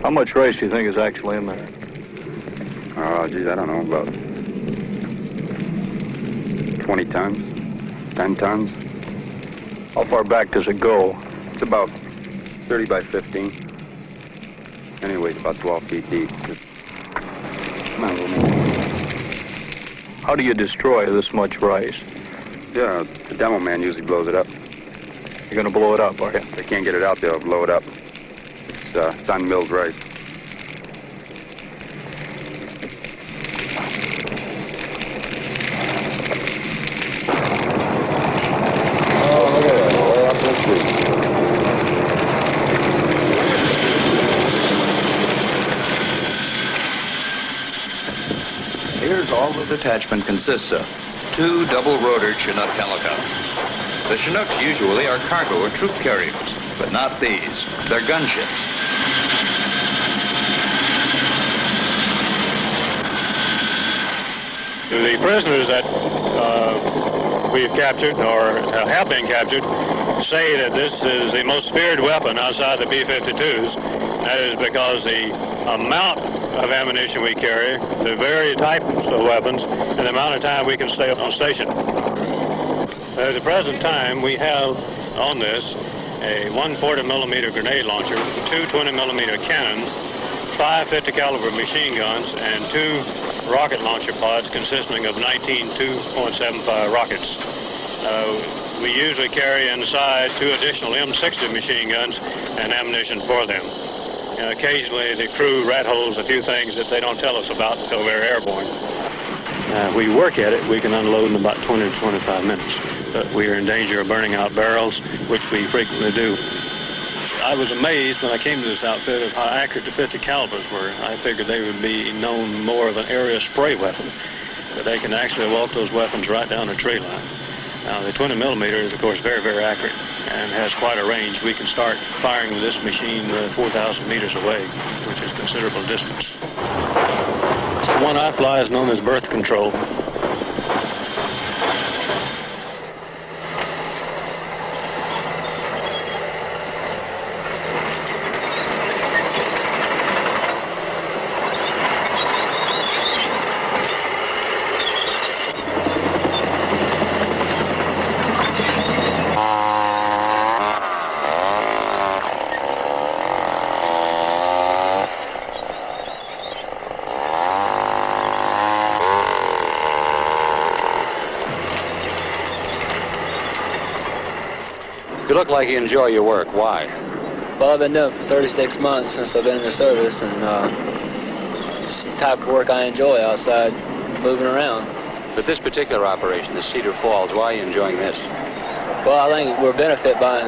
How much rice do you think is actually in there? Oh, geez, I don't know, about 20 tons, 10 tons. How far back does it go? It's about 30 by 15. Anyways, about 12 feet deep. How do you destroy this much rice? Yeah, the demo man usually blows it up. You're going to blow it up, are you? If they can't get it out, they'll blow it up. It's unmilled rice. Oh, look at that, way up the street. Here's all the detachment consists of. 2 double-rotor Chinook helicopters. The Chinooks usually are cargo or troop carriers, but not these. They're gunships. The prisoners that we've captured or have been captured say that this is the most feared weapon outside the B-52s. That is because the amount of ammunition we carry, the very types of weapons, and the amount of time we can stay on station. At the present time, we have on this a 140-millimeter grenade launcher, 2 20-millimeter cannon, 5 50-caliber machine guns, and 2 rocket launcher pods consisting of 19 2.75 rockets. We usually carry inside 2 additional M60 machine guns and ammunition for them. Occasionally the crew rat holes a few things that they don't tell us about until we're airborne. We work at it, we can unload in about 20 to 25 minutes, but we are in danger of burning out barrels, which we frequently do. I was amazed when I came to this outfit of how accurate the 50 calibers were. I figured they would be known more of an area spray weapon, but they can actually walk those weapons right down a tree line. Now, the 20 millimeter is, of course, very, very accurate and has quite a range. We can start firing with this machine 4,000 meters away, which is considerable distance. The one I fly is known as birth control. You look like you enjoy your work. Why? Well, I've been doing it for 36 months since I've been in the service, and it's the type of work I enjoy outside, moving around. But this particular operation, the Cedar Falls, why are you enjoying this? Well, I think we're benefit by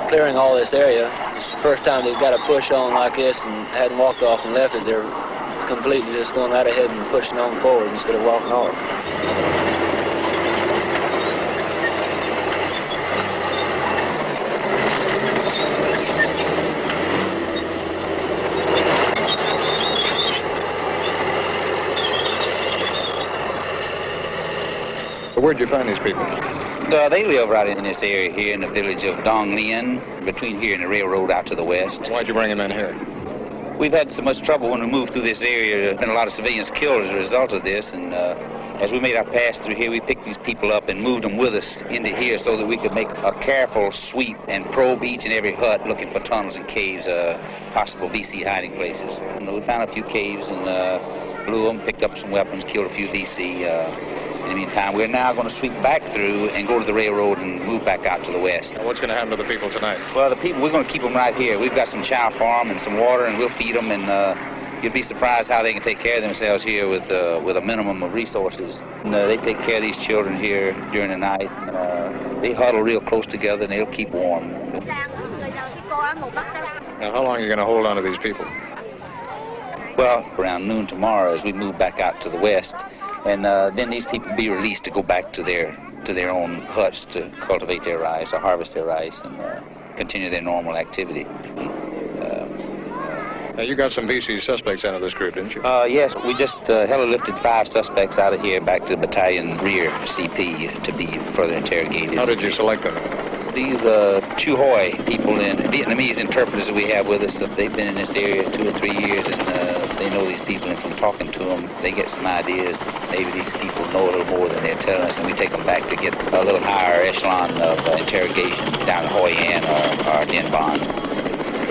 clearing all this area. It's the first time they've got a push on like this and hadn't walked off and left it. They're completely just going right ahead and pushing on forward instead of walking off. Where'd you find these people? They live right in this area here in the village of Dong Lien, between here and the railroad out to the west. Why'd you bring them in here? We've had so much trouble when we moved through this area. There have been a lot of civilians killed as a result of this, and as we made our pass through here, we picked these people up and moved them with us into here so that we could make a careful sweep and probe each and every hut looking for tunnels and caves, possible VC hiding places. And we found a few caves and blew them, picked up some weapons, killed a few VC. In the meantime, we're now going to sweep back through and go to the railroad and move back out to the west. Now, what's going to happen to the people tonight? Well, the people, we're going to keep them right here. We've got some chow for them and some water, and we'll feed them, and You'd be surprised how they can take care of themselves here with a minimum of resources. And, they take care of these children here during the night. They huddle real close together and they'll keep warm. Now, how long are you going to hold on to these people? Well, around noon tomorrow as we move back out to the west, and then these people be released to go back to their own huts to cultivate their rice or harvest their rice and continue their normal activity. Now, you got some VC suspects out of this group, didn't you? Yes, we just heli-lifted 5 suspects out of here back to the battalion rear CP to be further interrogated. How did you select them? These Chu Hoi people and Vietnamese interpreters that we have with us, they've been in this area 2 or 3 years, and they know these people, and from talking to them, they get some ideas. Maybe these people know a little more than they're telling us, and we take them back to get a little higher echelon of interrogation down in Hoi An or Dien Bon.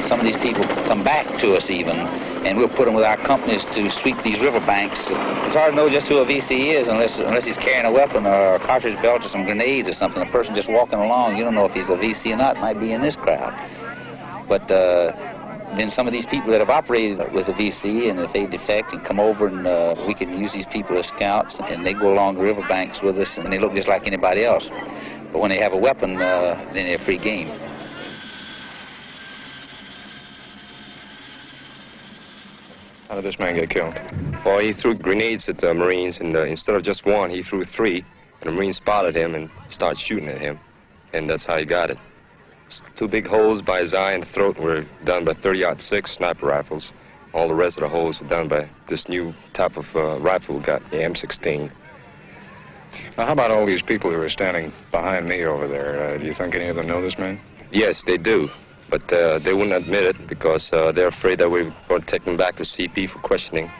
Some of these people come back to us even, and we'll put them with our companies to sweep these riverbanks. It's hard to know just who a VC is unless he's carrying a weapon or a cartridge belt or some grenades or something. A person just walking along, you don't know if he's a VC or not, might be in this crowd. But then some of these people that have operated with a VC, and if they defect and come over, and we can use these people as scouts, and they go along the riverbanks with us, and they look just like anybody else. But when they have a weapon, then they're free game. How did this man get killed? Well, he threw grenades at the Marines, and instead of just 1, he threw 3. And the Marines spotted him and started shooting at him. And that's how he got it. 2 big holes by his eye and throat were done by 30-06 sniper rifles. All the rest of the holes were done by this new type of rifle we got, the M16. Now, how about all these people who are standing behind me over there? Do you think any of them know this man? Yes, they do. But they wouldn't admit it because they're afraid that we're going to take them back to CP for questioning.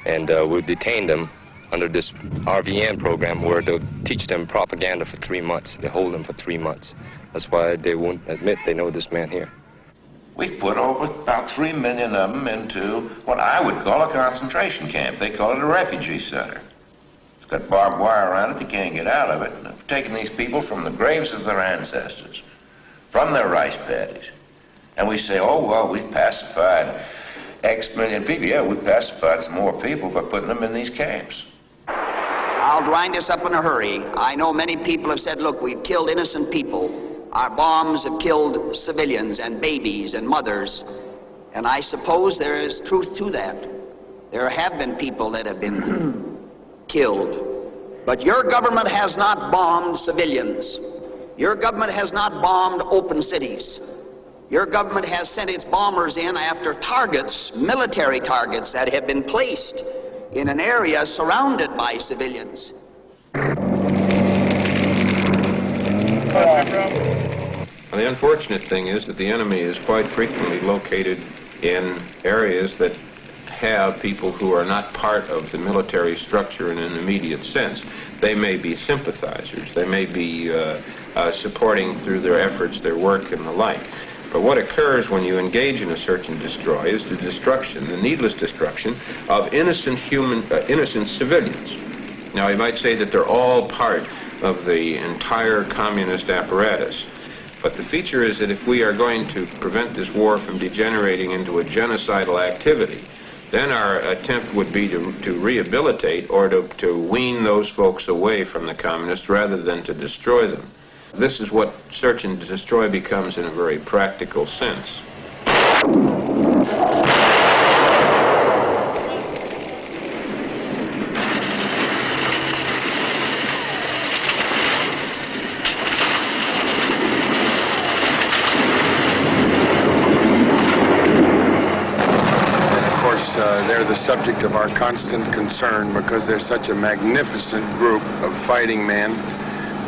And we'll detain them under this RVN program where they'll teach them propaganda for 3 months. They hold them for 3 months. That's why they won't admit they know this man here. We've put over about 3 million of them into what I would call a concentration camp. They call it a refugee center. It's got barbed wire around it. They can't get out of it. And we've taken these people from the graves of their ancestors, from their rice paddies. And we say, oh, well, we've pacified X million people. Yeah, we've pacified some more people by putting them in these camps. I'll wind this up in a hurry. I know many people have said, look, we've killed innocent people. Our bombs have killed civilians and babies and mothers. And I suppose there is truth to that. There have been people that have been killed. But your government has not bombed civilians. Your government has not bombed open cities. Your government has sent its bombers in after targets, military targets, that have been placed in an area surrounded by civilians. Well, the unfortunate thing is that the enemy is quite frequently located in areas that have people who are not part of the military structure in an immediate sense. They may be sympathizers. They may be supporting through their efforts, their work, and the like. But what occurs when you engage in a search and destroy is the destruction, the needless destruction of innocent civilians. Now, you might say that they're all part of the entire communist apparatus. But the feature is that if we are going to prevent this war from degenerating into a genocidal activity, then our attempt would be to rehabilitate or to wean those folks away from the communists rather than to destroy them. This is what search and destroy becomes in a very practical sense. They're the subject of our constant concern because they're such a magnificent group of fighting men.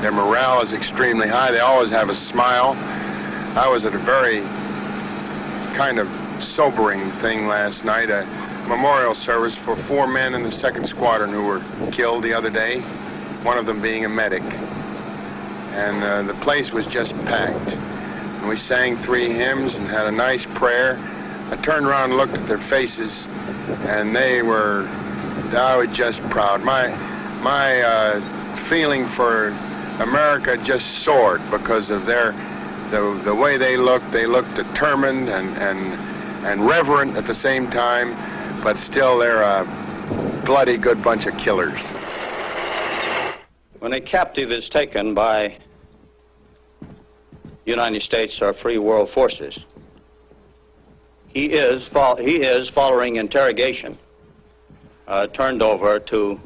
Their morale is extremely high. They always have a smile. I was at a very kind of sobering thing last night, a memorial service for 4 men in the 2nd Squadron who were killed the other day, one of them being a medic. And the place was just packed. And we sang 3 hymns and had a nice prayer. I turned around and looked at their faces, and I was just proud. My feeling for America just soared because of the way they looked. They looked determined and reverent at the same time. but still they're a bloody good bunch of killers. When a captive is taken by United States or free world forces, he is following interrogation, turned over to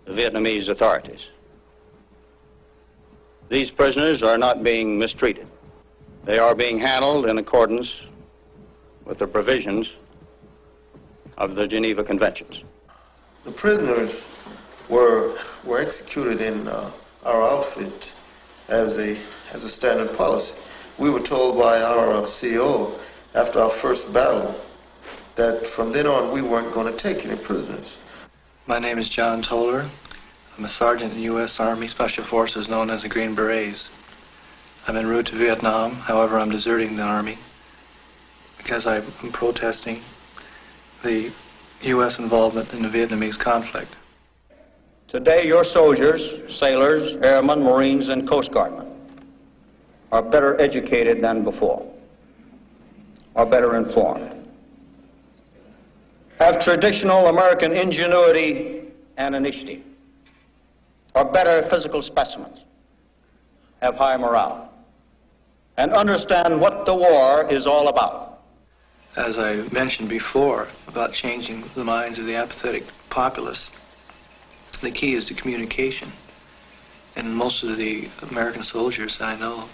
the Vietnamese authorities. These prisoners are not being mistreated. They are being handled in accordance with the provisions of the Geneva Conventions. The prisoners were executed in our outfit as a standard policy. We were told by our CO after our first battle that from then on we weren't going to take any prisoners. My name is John Toller. I'm a sergeant in the U.S. Army Special Forces known as the Green Berets. I'm en route to Vietnam. However, I'm deserting the Army because I'm protesting the U.S. involvement in the Vietnamese conflict. Today, your soldiers, sailors, airmen, Marines, and Coast Guardmen are better educated than before, are better informed, have traditional American ingenuity and initiative, are better physical specimens, have high morale, and understand what the war is all about. As I mentioned before about changing the minds of the apathetic populace, the key is to communication. And most of the American soldiers I know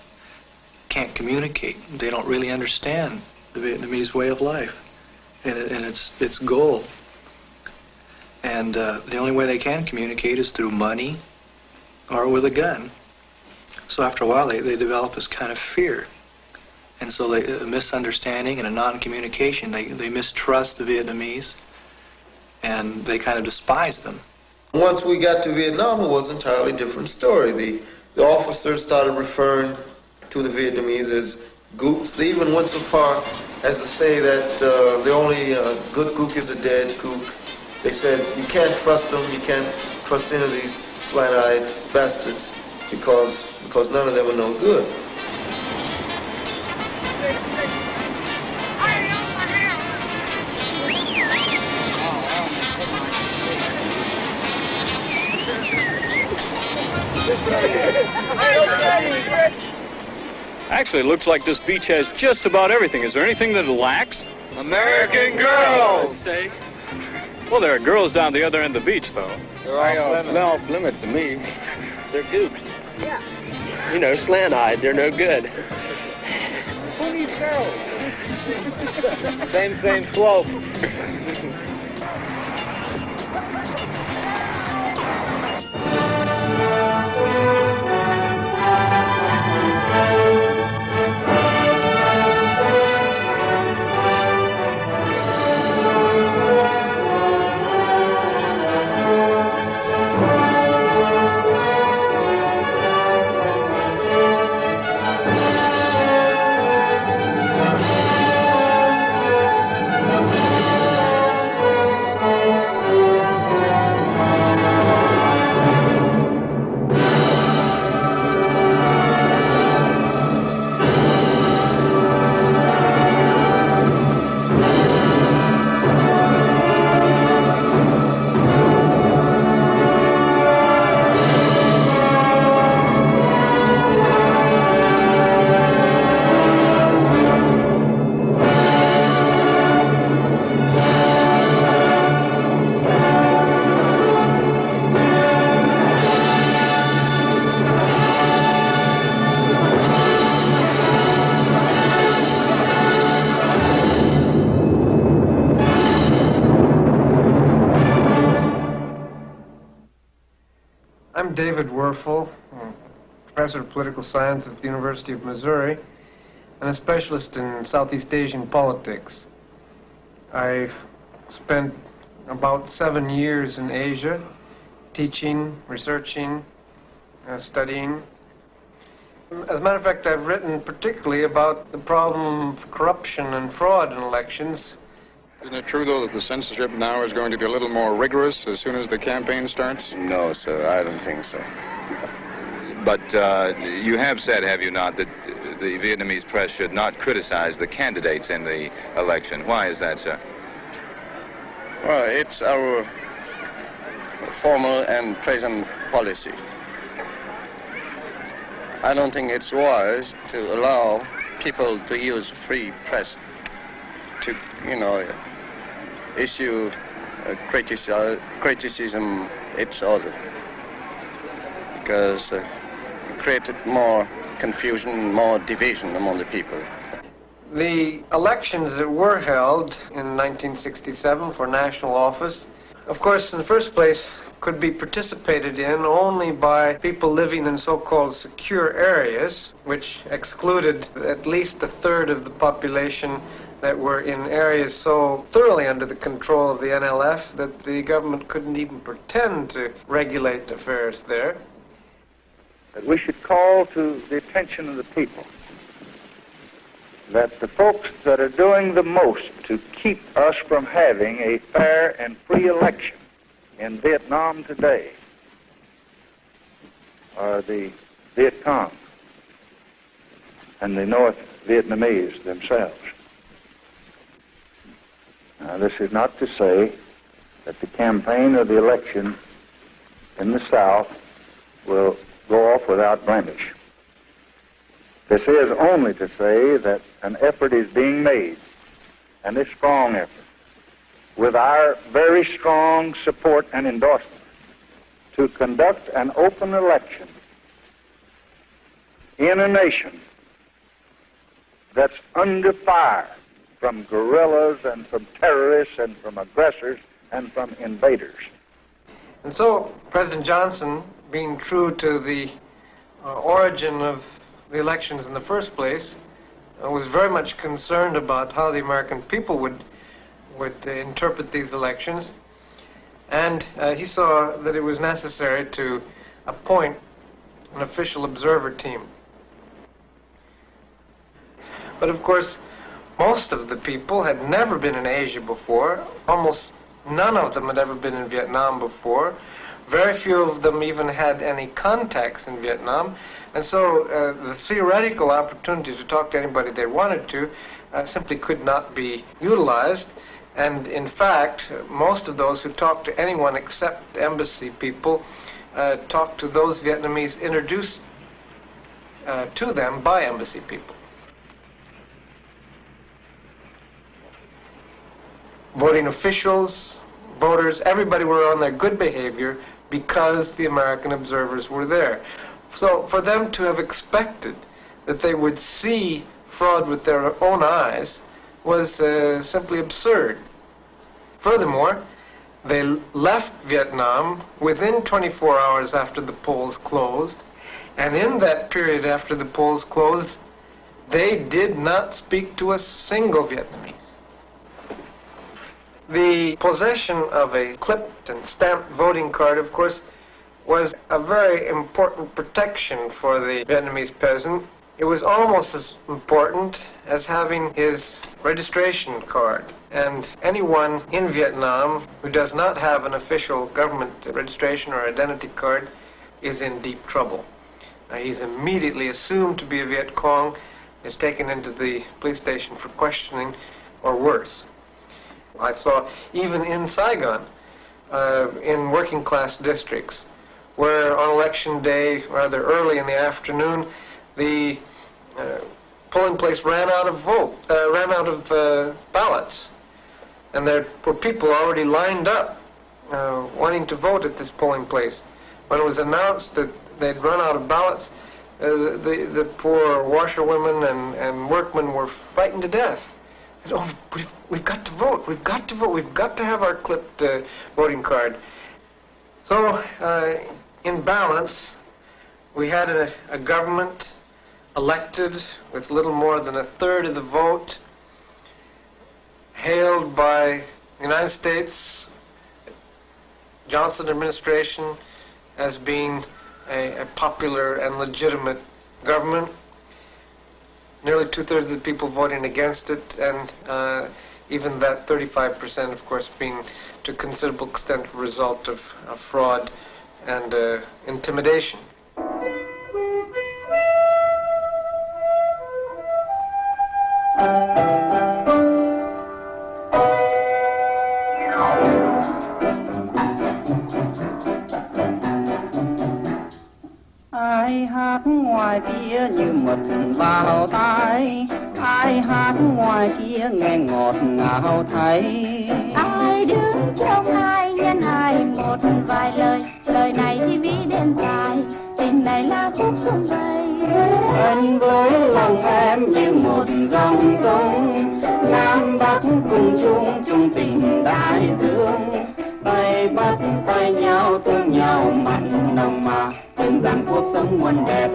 can't communicate. They don't really understand the Vietnamese way of life and its goal. And the only way they can communicate is through money or with a gun. So after a while, they develop this kind of fear. And so a misunderstanding and a non-communication, they mistrust the Vietnamese, and they kind of despise them. Once we got to Vietnam, it was an entirely different story. The officers started referring to the Vietnamese as gooks. They even went so far as to say that the only good gook is a dead gook. They said you can't trust them, you can't trust any of these slant-eyed bastards because none of them are no good. Actually, it looks like this beach has just about everything. Is there anything that it lacks? American girls! Say. Well, there are girls down the other end of the beach, though. They're off limits to me. They're gooks. Yeah. You know, slant-eyed. They're no good. Who needs girls? Same slope. I'm David Werfel, professor of political science at the University of Missouri, and a specialist in Southeast Asian politics. I've spent about 7 years in Asia, teaching, researching, studying. As a matter of fact, I've written particularly about the problem of corruption and fraud in elections. Isn't it true, though, that the censorship now is going to be a little more rigorous as soon as the campaign starts? No, sir, I don't think so. But you have said, have you not, that the Vietnamese press should not criticize the candidates in the election. Why is that, sir? Well, it's our formal and present policy. I don't think it's wise to allow people to use free press to, issue criticism each other, because it created more confusion, more division among the people. The elections that were held in 1967 for national office, of course, in the first place, could be participated in only by people living in so-called secure areas, which excluded at least a third of the population that were in areas so thoroughly under the control of the NLF that the government couldn't even pretend to regulate affairs there. That we should call to the attention of the people that the folks that are doing the most to keep us from having a fair and free election in Vietnam today are the Viet Cong and the North Vietnamese themselves. Now, this is not to say that the campaign or the election in the South will go off without blemish. This is only to say that an effort is being made, and a strong effort, with our very strong support and endorsement, to conduct an open election in a nation that's under fire from guerrillas and from terrorists and from aggressors and from invaders. And so President Johnson, being true to the origin of the elections in the first place, was very much concerned about how the American people would interpret these elections, and he saw that it was necessary to appoint an official observer team. But of course, most of the people had never been in Asia before. Almost none of them had ever been in Vietnam before. Very few of them even had any contacts in Vietnam. And so the theoretical opportunity to talk to anybody they wanted to simply could not be utilized. And in fact, most of those who talked to anyone except embassy people talked to those Vietnamese introduced to them by embassy people. Voting officials, voters, everybody were on their good behavior because the American observers were there. So for them to have expected that they would see fraud with their own eyes was simply absurd. Furthermore, they left Vietnam within 24 hours after the polls closed, and in that period after the polls closed, they did not speak to a single Vietnamese. The possession of a clipped and stamped voting card, of course, was a very important protection for the Vietnamese peasant. It was almost as important as having his registration card. And anyone in Vietnam who does not have an official government registration or identity card is in deep trouble. He's immediately assumed to be a Viet Cong, is taken into the police station for questioning, or worse. I saw even in Saigon, in working class districts, where on election day, rather early in the afternoon, the polling place ran out of ballots, and there were people already lined up wanting to vote at this polling place. When it was announced that they'd run out of ballots, the poor washerwomen and workmen were frightened to death. Oh, we've got to vote, we've got to vote, we've got to have our clipped voting card. So, in balance, we had a government elected with little more than a third of the vote, hailed by the United States, Johnson administration, as being a popular and legitimate government. Nearly two-thirds of the people voting against it, and even that 35%, of course, being to a considerable extent a result of fraud and intimidation. bài hát ngoài kia nghe ngọt ngào thấy. Ai đứng trong ai nhân ai một vài lời, lời này thì ví đến dài, tình này là khúc sông bay. Anh với lòng em như một dòng sông, Nam Bắc cùng chung chung tình đại dương. Tay bắt tay nhau thương nhau mặn nồng mà, tưởng rằng cuộc sống muôn đẹp,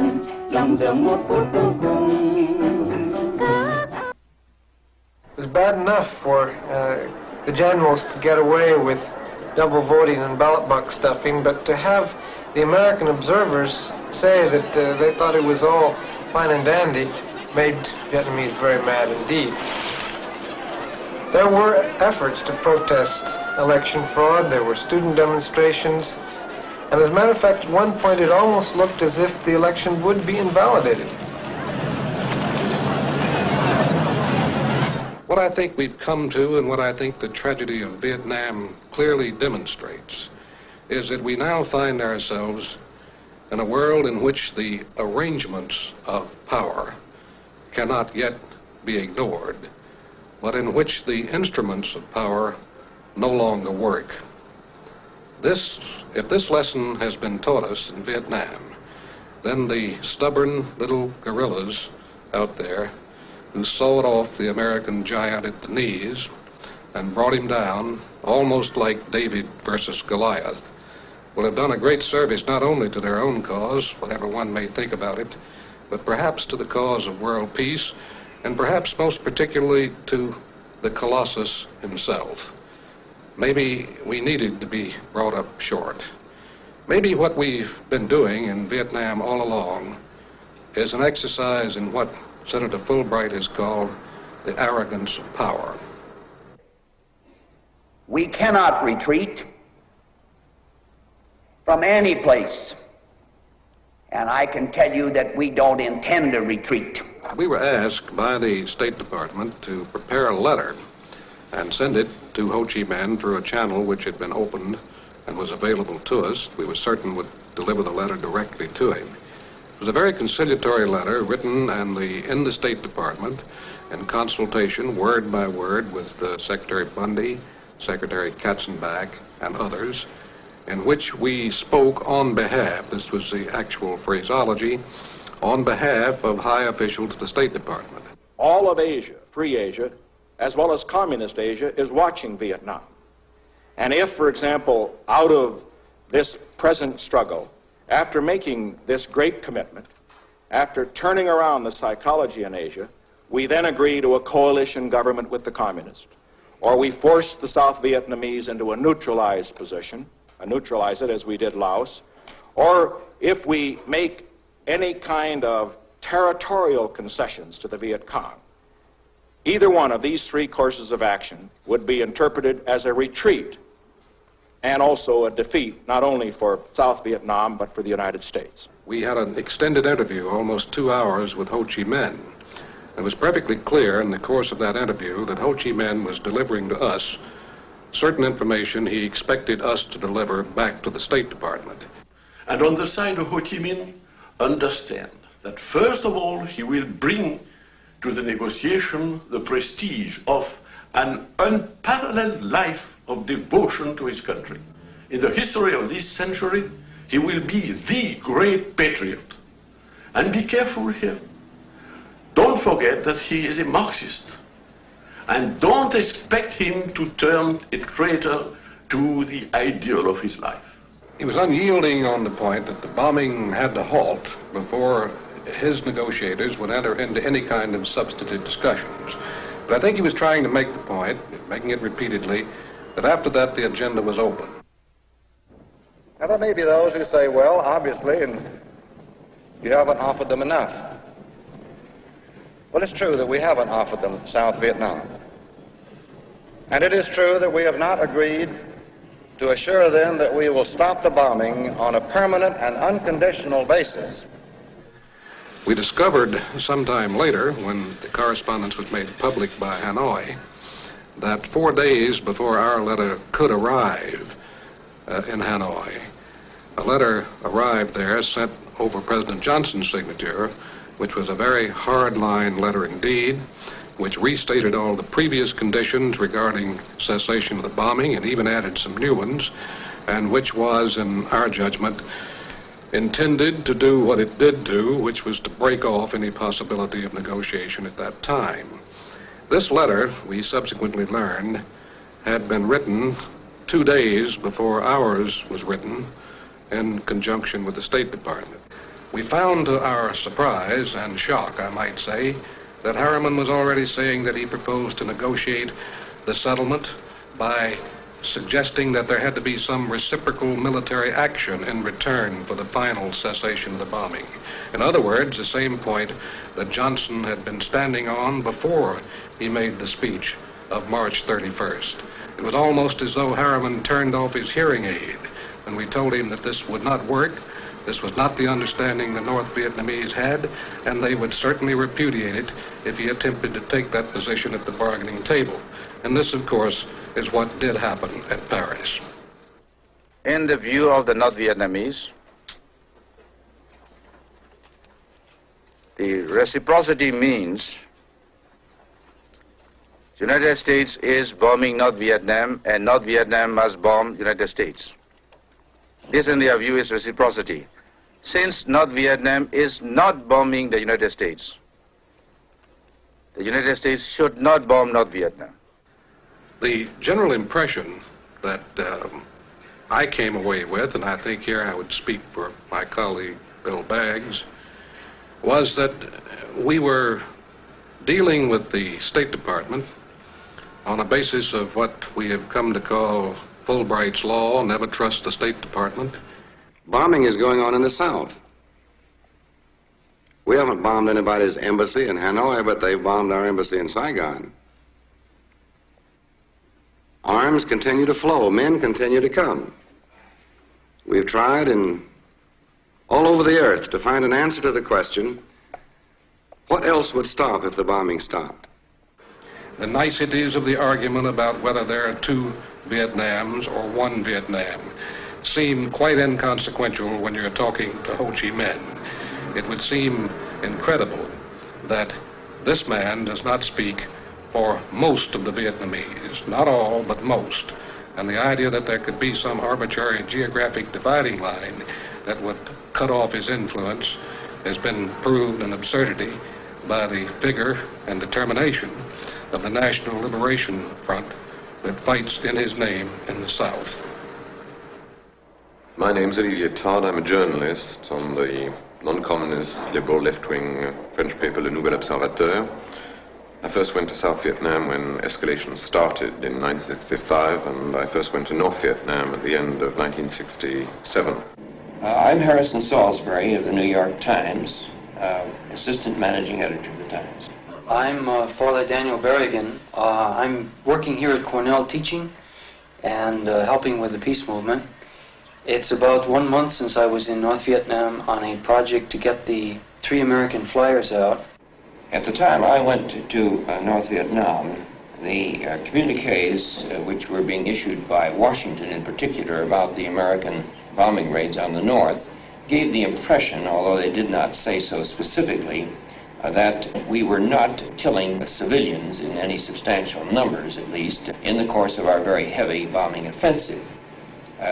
lòng dường một phút vô cùng. It was bad enough for the generals to get away with double voting and ballot box stuffing, but to have the American observers say that they thought it was all fine and dandy made Vietnamese very mad indeed. There were efforts to protest election fraud, there were student demonstrations, and as a matter of fact, at one point it almost looked as if the election would be invalidated. What I think we've come to, and what I think the tragedy of Vietnam clearly demonstrates, is that we now find ourselves in a world in which the arrangements of power cannot yet be ignored, but in which the instruments of power no longer work. If this lesson has been taught us in Vietnam, then the stubborn little guerrillas out there who sawed off the American giant at the knees and brought him down, almost like David versus Goliath, will have done a great service not only to their own cause, whatever one may think about it, but perhaps to the cause of world peace, and perhaps most particularly to the Colossus himself. Maybe we needed to be brought up short. Maybe what we've been doing in Vietnam all along is an exercise in what Senator Fulbright has called the arrogance of power. We cannot retreat from any place, and I can tell you that we don't intend to retreat. We were asked by the State Department to prepare a letter and send it to Ho Chi Minh through a channel which had been opened and was available to us. We were certain would deliver the letter directly to him. It was a very conciliatory letter written in the State Department in consultation, word by word, with Secretary Bundy, Secretary Katzenbach, and others, in which we spoke on behalf, this was the actual phraseology, on behalf of high officials of the State Department. All of Asia, free Asia, as well as communist Asia, is watching Vietnam. And if, for example, out of this present struggle, after making this great commitment, after turning around the psychology in Asia, we then agree to a coalition government with the communists, or we force the South Vietnamese into a neutralized position, neutralize it as we did Laos, or if we make any kind of territorial concessions to the Viet Cong, either one of these three courses of action would be interpreted as a retreat and also a defeat, not only for South Vietnam, but for the United States. We had an extended interview, almost 2 hours, with Ho Chi Minh. It was perfectly clear in the course of that interview that Ho Chi Minh was delivering to us certain information he expected us to deliver back to the State Department. And on the side of Ho Chi Minh, understand that first of all, he will bring to the negotiation the prestige of an unparalleled life of devotion to his country. In the history of this century, he will be the great patriot. And be careful here. Don't forget that he is a Marxist. And don't expect him to turn a traitor to the ideal of his life. He was unyielding on the point that the bombing had to halt before his negotiators would enter into any kind of substantive discussions. But I think he was trying to make the point, making it repeatedly, that after that the agenda was open. Now there may be those who say, well, obviously, and you haven't offered them enough. Well, it's true that we haven't offered them South Vietnam. And it is true that we have not agreed to assure them that we will stop the bombing on a permanent and unconditional basis. We discovered sometime later, when the correspondence was made public by Hanoi, that 4 days before our letter could arrive in Hanoi, a letter arrived there sent over President Johnson's signature, which was a very hard-line letter indeed, which restated all the previous conditions regarding cessation of the bombing and even added some new ones, and which was, in our judgment, intended to do what it did do, which was to break off any possibility of negotiation at that time. This letter, we subsequently learned, had been written 2 days before ours was written in conjunction with the State Department. We found, to our surprise and shock, I might say, that Harriman was already saying that he proposed to negotiate the settlement by suggesting that there had to be some reciprocal military action in return for the final cessation of the bombing. In other words, the same point that Johnson had been standing on before he made the speech of March 31st. It was almost as though Harriman turned off his hearing aid when we told him that this would not work. This was not the understanding the North Vietnamese had, and they would certainly repudiate it if he attempted to take that position at the bargaining table. And this, of course, is what did happen at Paris. In the view of the North Vietnamese, the reciprocity means the United States is bombing North Vietnam and North Vietnam must bomb the United States. This, in their view, is reciprocity. Since North Vietnam is not bombing the United States should not bomb North Vietnam. The general impression that I came away with, and I think here I would speak for my colleague Bill Baggs, was that we were dealing with the State Department on a basis of what we have come to call Fulbright's Law, never trust the State Department. Bombing is going on in the South. We haven't bombed anybody's embassy in Hanoi, but they've bombed our embassy in Saigon. Arms continue to flow. Men continue to come. We've tried all over the earth to find an answer to the question, what else would stop if the bombing stopped? The niceties of the argument about whether there are 2 Vietnams or 1 Vietnam seem quite inconsequential when you're talking to Ho Chi Minh. It would seem incredible that this man does not speak for most of the Vietnamese, not all, but most. And the idea that there could be some arbitrary geographic dividing line that would cut off his influence has been proved an absurdity by the vigor and determination of the National Liberation Front that fights in his name in the South. My name's Olivier Todd. I'm a journalist on the non-communist, liberal, left-wing French paper Le Nouvel Observateur. I first went to South Vietnam when escalation started in 1965, and I first went to North Vietnam at the end of 1967. I'm Harrison Salisbury of the New York Times, assistant managing editor of the Times. I'm Farley Daniel Berrigan. I'm working here at Cornell teaching and helping with the peace movement. It's about 1 month since I was in North Vietnam on a project to get the 3 American flyers out. At the time I went to North Vietnam, the communiques which were being issued by Washington in particular about the American bombing raids on the North gave the impression, although they did not say so specifically, that we were not killing civilians in any substantial numbers, at least, in the course of our very heavy bombing offensive.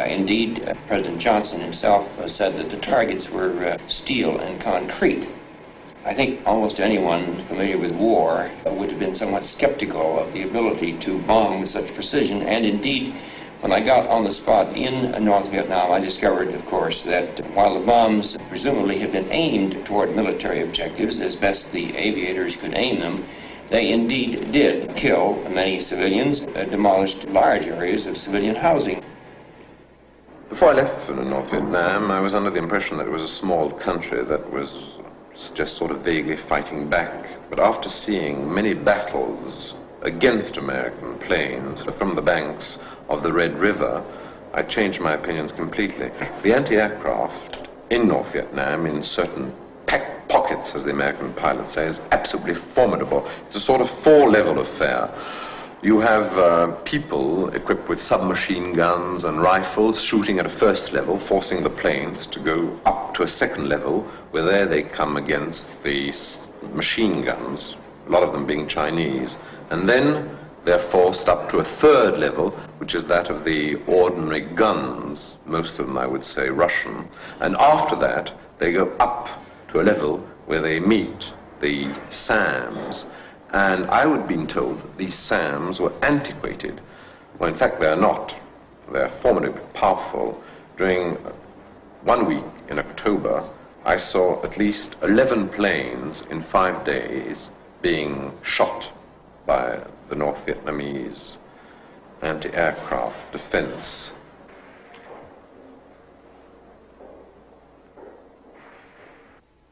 Indeed, President Johnson himself said that the targets were steel and concrete. I think almost anyone familiar with war would have been somewhat skeptical of the ability to bomb with such precision, and indeed, when I got on the spot in North Vietnam, I discovered, of course, that while the bombs presumably had been aimed toward military objectives as best the aviators could aim them, they indeed did kill many civilians, demolished large areas of civilian housing. Before I left for North Vietnam, I was under the impression that it was a small country that was just sort of vaguely fighting back. But after seeing many battles against American planes from the banks of the Red River, I changed my opinions completely. The anti-aircraft in North Vietnam, in certain pockets, as the American pilots say, is absolutely formidable. It's a sort of 4-level affair. You have people equipped with submachine guns and rifles shooting at a first level, forcing the planes to go up to a second level, where there they come against the machine guns a lot of them being Chinese. And then they're forced up to a third level, which is that of the ordinary guns, most of them, I would say, Russian. And after that, they go up to a level where they meet the SAMs. And I would have been told that these SAMs were antiquated. Well, in fact, they're not. They're formidably powerful. During 1 week in October, I saw at least 11 planes in 5 days being shot by the North Vietnamese anti-aircraft defense.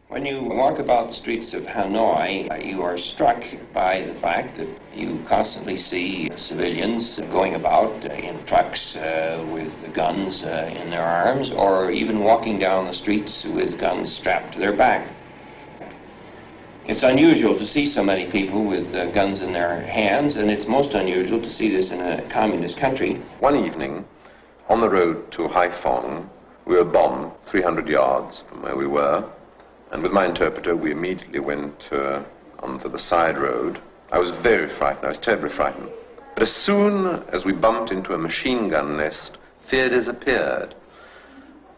When you walk about the streets of Hanoi, you are struck by the fact that you constantly see civilians going about in trucks with guns in their arms, or even walking down the streets with guns strapped to their back. It's unusual to see so many people with guns in their hands, and it's most unusual to see this in a communist country. One evening, on the road to Haiphong, we were bombed 300 yards from where we were. And with my interpreter, we immediately went onto the side road. I was very frightened. I was terribly frightened. But as soon as we bumped into a machine gun nest, fear disappeared.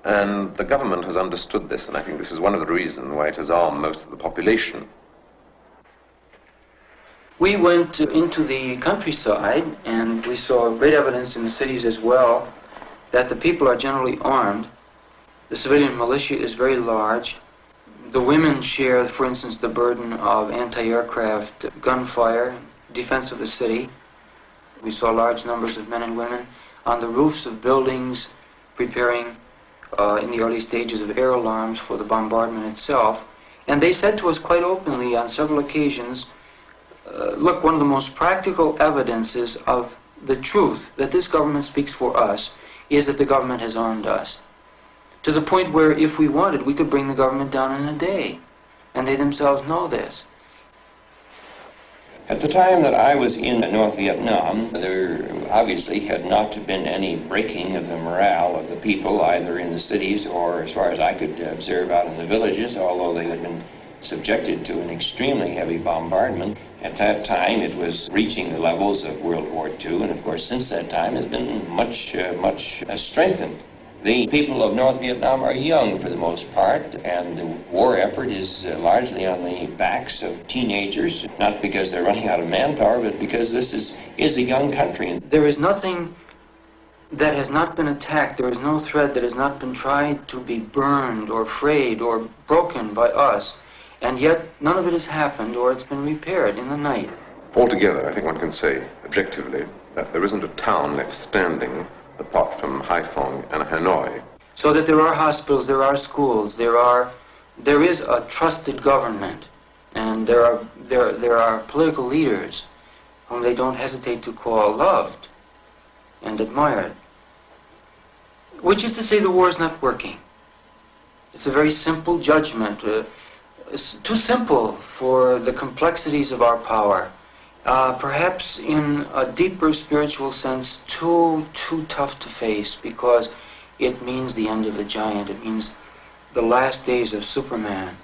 And the government has understood this, and I think this is one of the reasons why it has armed most of the population. We went into the countryside, and we saw great evidence in the cities as well that the people are generally armed. The civilian militia is very large. The women share, for instance, the burden of anti-aircraft gunfire, defense of the city. We saw large numbers of men and women on the roofs of buildings preparing in the early stages of air alarms for the bombardment itself. And they said to us quite openly on several occasions, look, one of the most practical evidences of the truth that this government speaks for us is that the government has armed us. To the point where, if we wanted, we could bring the government down in a day. And they themselves know this. At the time that I was in North Vietnam, there obviously had not been any breaking of the morale of the people, either in the cities or, as far as I could observe, out in the villages, although they had been subjected to an extremely heavy bombardment. At that time, it was reaching the levels of World War II, and of course, since that time, has been much strengthened. The people of North Vietnam are young for the most part, and the war effort is largely on the backs of teenagers, not because they're running out of manpower, but because this is a young country. There is nothing that has not been attacked. There is no thread that has not been tried to be burned or frayed or broken by us, and yet none of it has happened, or it's been repaired in the night. Altogether, I think one can say, objectively, that there isn't a town left standing apart from Haiphong and Hanoi. So that there are hospitals, there are schools, there is a trusted government, and there are political leaders whom they don't hesitate to call loved and admired. Which is to say, the war is not working. It's a very simple judgment. It's too simple for the complexities of our power. Perhaps in a deeper spiritual sense, too tough to face, because it means the end of the giant. It means the last days of Superman.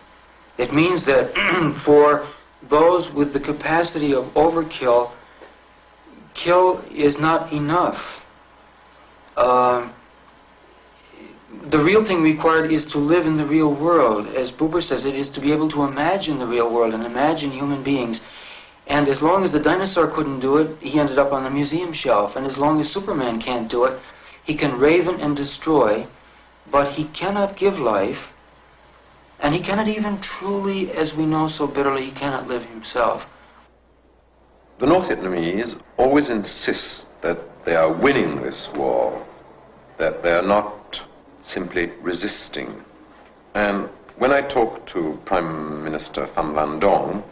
It means that for those with the capacity of overkill, kill is not enough. The real thing required is to live in the real world. As Buber says, it is to be able to imagine the real world and imagine human beings. And as long as the dinosaur couldn't do it, he ended up on the museum shelf. And as long as Superman can't do it, he can raven and destroy, but he cannot give life, and he cannot even truly, as we know so bitterly, he cannot live himself. The North Vietnamese always insist that they are winning this war, that they are not simply resisting. And when I talked to Prime Minister Pham Van Dong,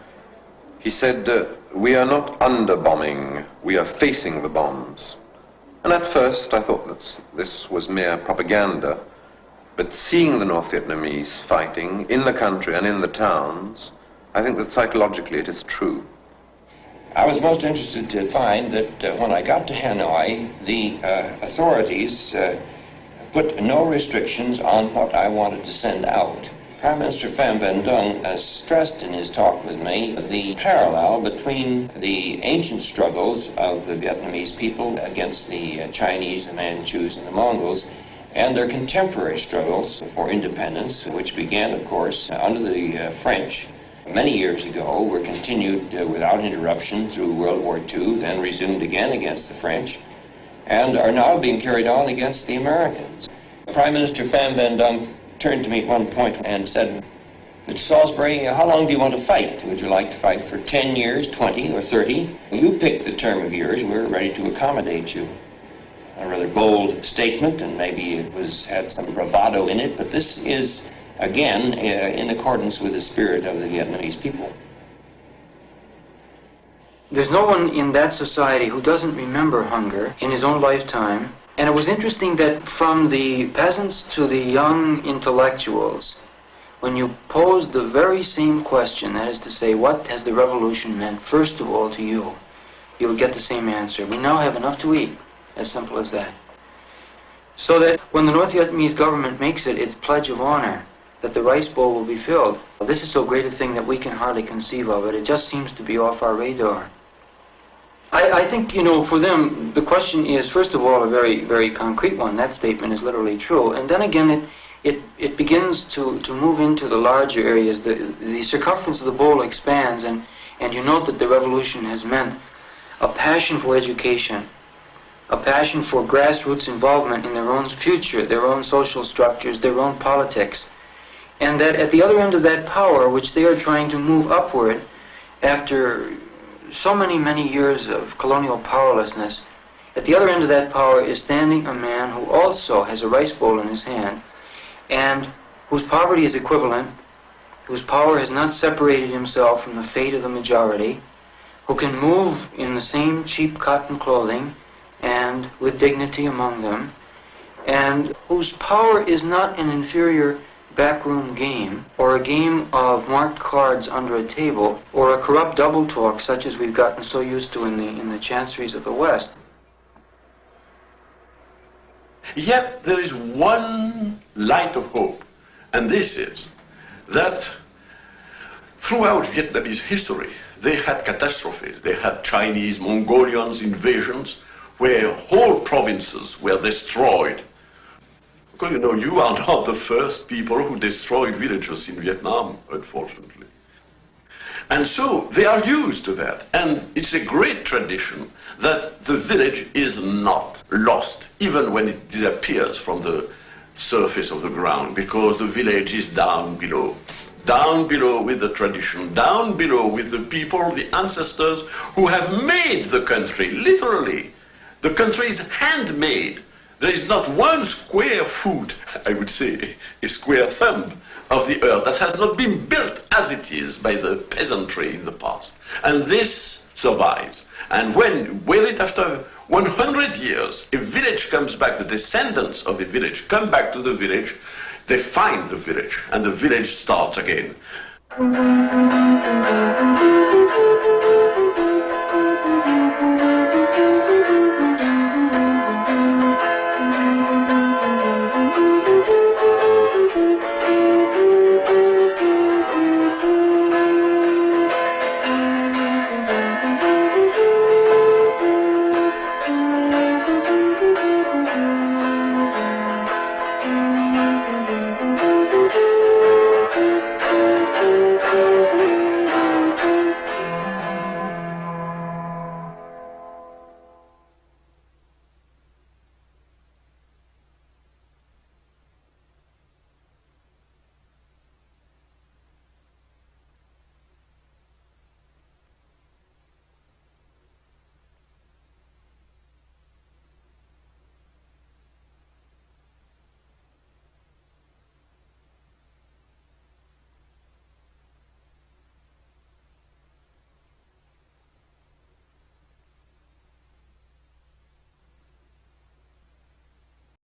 he said, we are not under-bombing, we are facing the bombs. And at first I thought that this was mere propaganda, but seeing the North Vietnamese fighting in the country and in the towns, I think that psychologically it is true. I was most interested to find that when I got to Hanoi, the authorities put no restrictions on what I wanted to send out. Prime Minister Pham Van Dong has stressed in his talk with me the parallel between the ancient struggles of the Vietnamese people against the Chinese, the Manchus, and the Mongols, and their contemporary struggles for independence, which began, of course, under the French many years ago, were continued without interruption through World War II, then resumed again against the French, and are now being carried on against the Americans. Prime Minister Pham Van Dong turned to me at one point and said, "Mr. Salisbury, how long do you want to fight? Would you like to fight for 10 years, 20, or 30? You pick the term of yours. We're ready to accommodate you." A rather bold statement, and maybe it had some bravado in it, but this is, again, in accordance with the spirit of the Vietnamese people. There's no one in that society who doesn't remember hunger in his own lifetime. And it was interesting that from the peasants to the young intellectuals, when you pose the very same question, that is to say, what has the revolution meant, first of all, to you, you will get the same answer. We now have enough to eat. As simple as that. So that when the North Vietnamese government makes it its pledge of honor that the rice bowl will be filled, this is so great a thing that we can hardly conceive of it. It just seems to be off our radar. I think, for them, the question is, first of all, a very, very concrete one. That statement is literally true. And then again, it begins to move into the larger areas. The circumference of the bowl expands, and you note that the revolution has meant a passion for education, a passion for grassroots involvement in their own future, their own social structures, their own politics. And that at the other end of that power, which they are trying to move upward after so many years of colonial powerlessness, at the other end of that power is standing a man who also has a rice bowl in his hand and whose poverty is equivalent, whose power has not separated himself from the fate of the majority, who can move in the same cheap cotton clothing and with dignity among them, and whose power is not an inferior backroom game, or a game of marked cards under a table, or a corrupt double talk such as we've gotten so used to in the chanceries of the West. Yet there is one light of hope, and this is that throughout Vietnamese history, they had catastrophes. They had Chinese, Mongolians invasions, where whole provinces were destroyed. Because, you are not the first people who destroyed villages in Vietnam, unfortunately. And so they are used to that. And it's a great tradition that the village is not lost, even when it disappears from the surface of the ground, because the village is down below. Down below with the tradition, down below with the people, the ancestors who have made the country, literally. The country is handmade. There is not one square foot, I would say, a square thumb of the earth that has not been built as it is by the peasantry in the past. And this survives. And when it after 100 years, a village comes back, the descendants of a village come back to the village, they find the village, and the village starts again.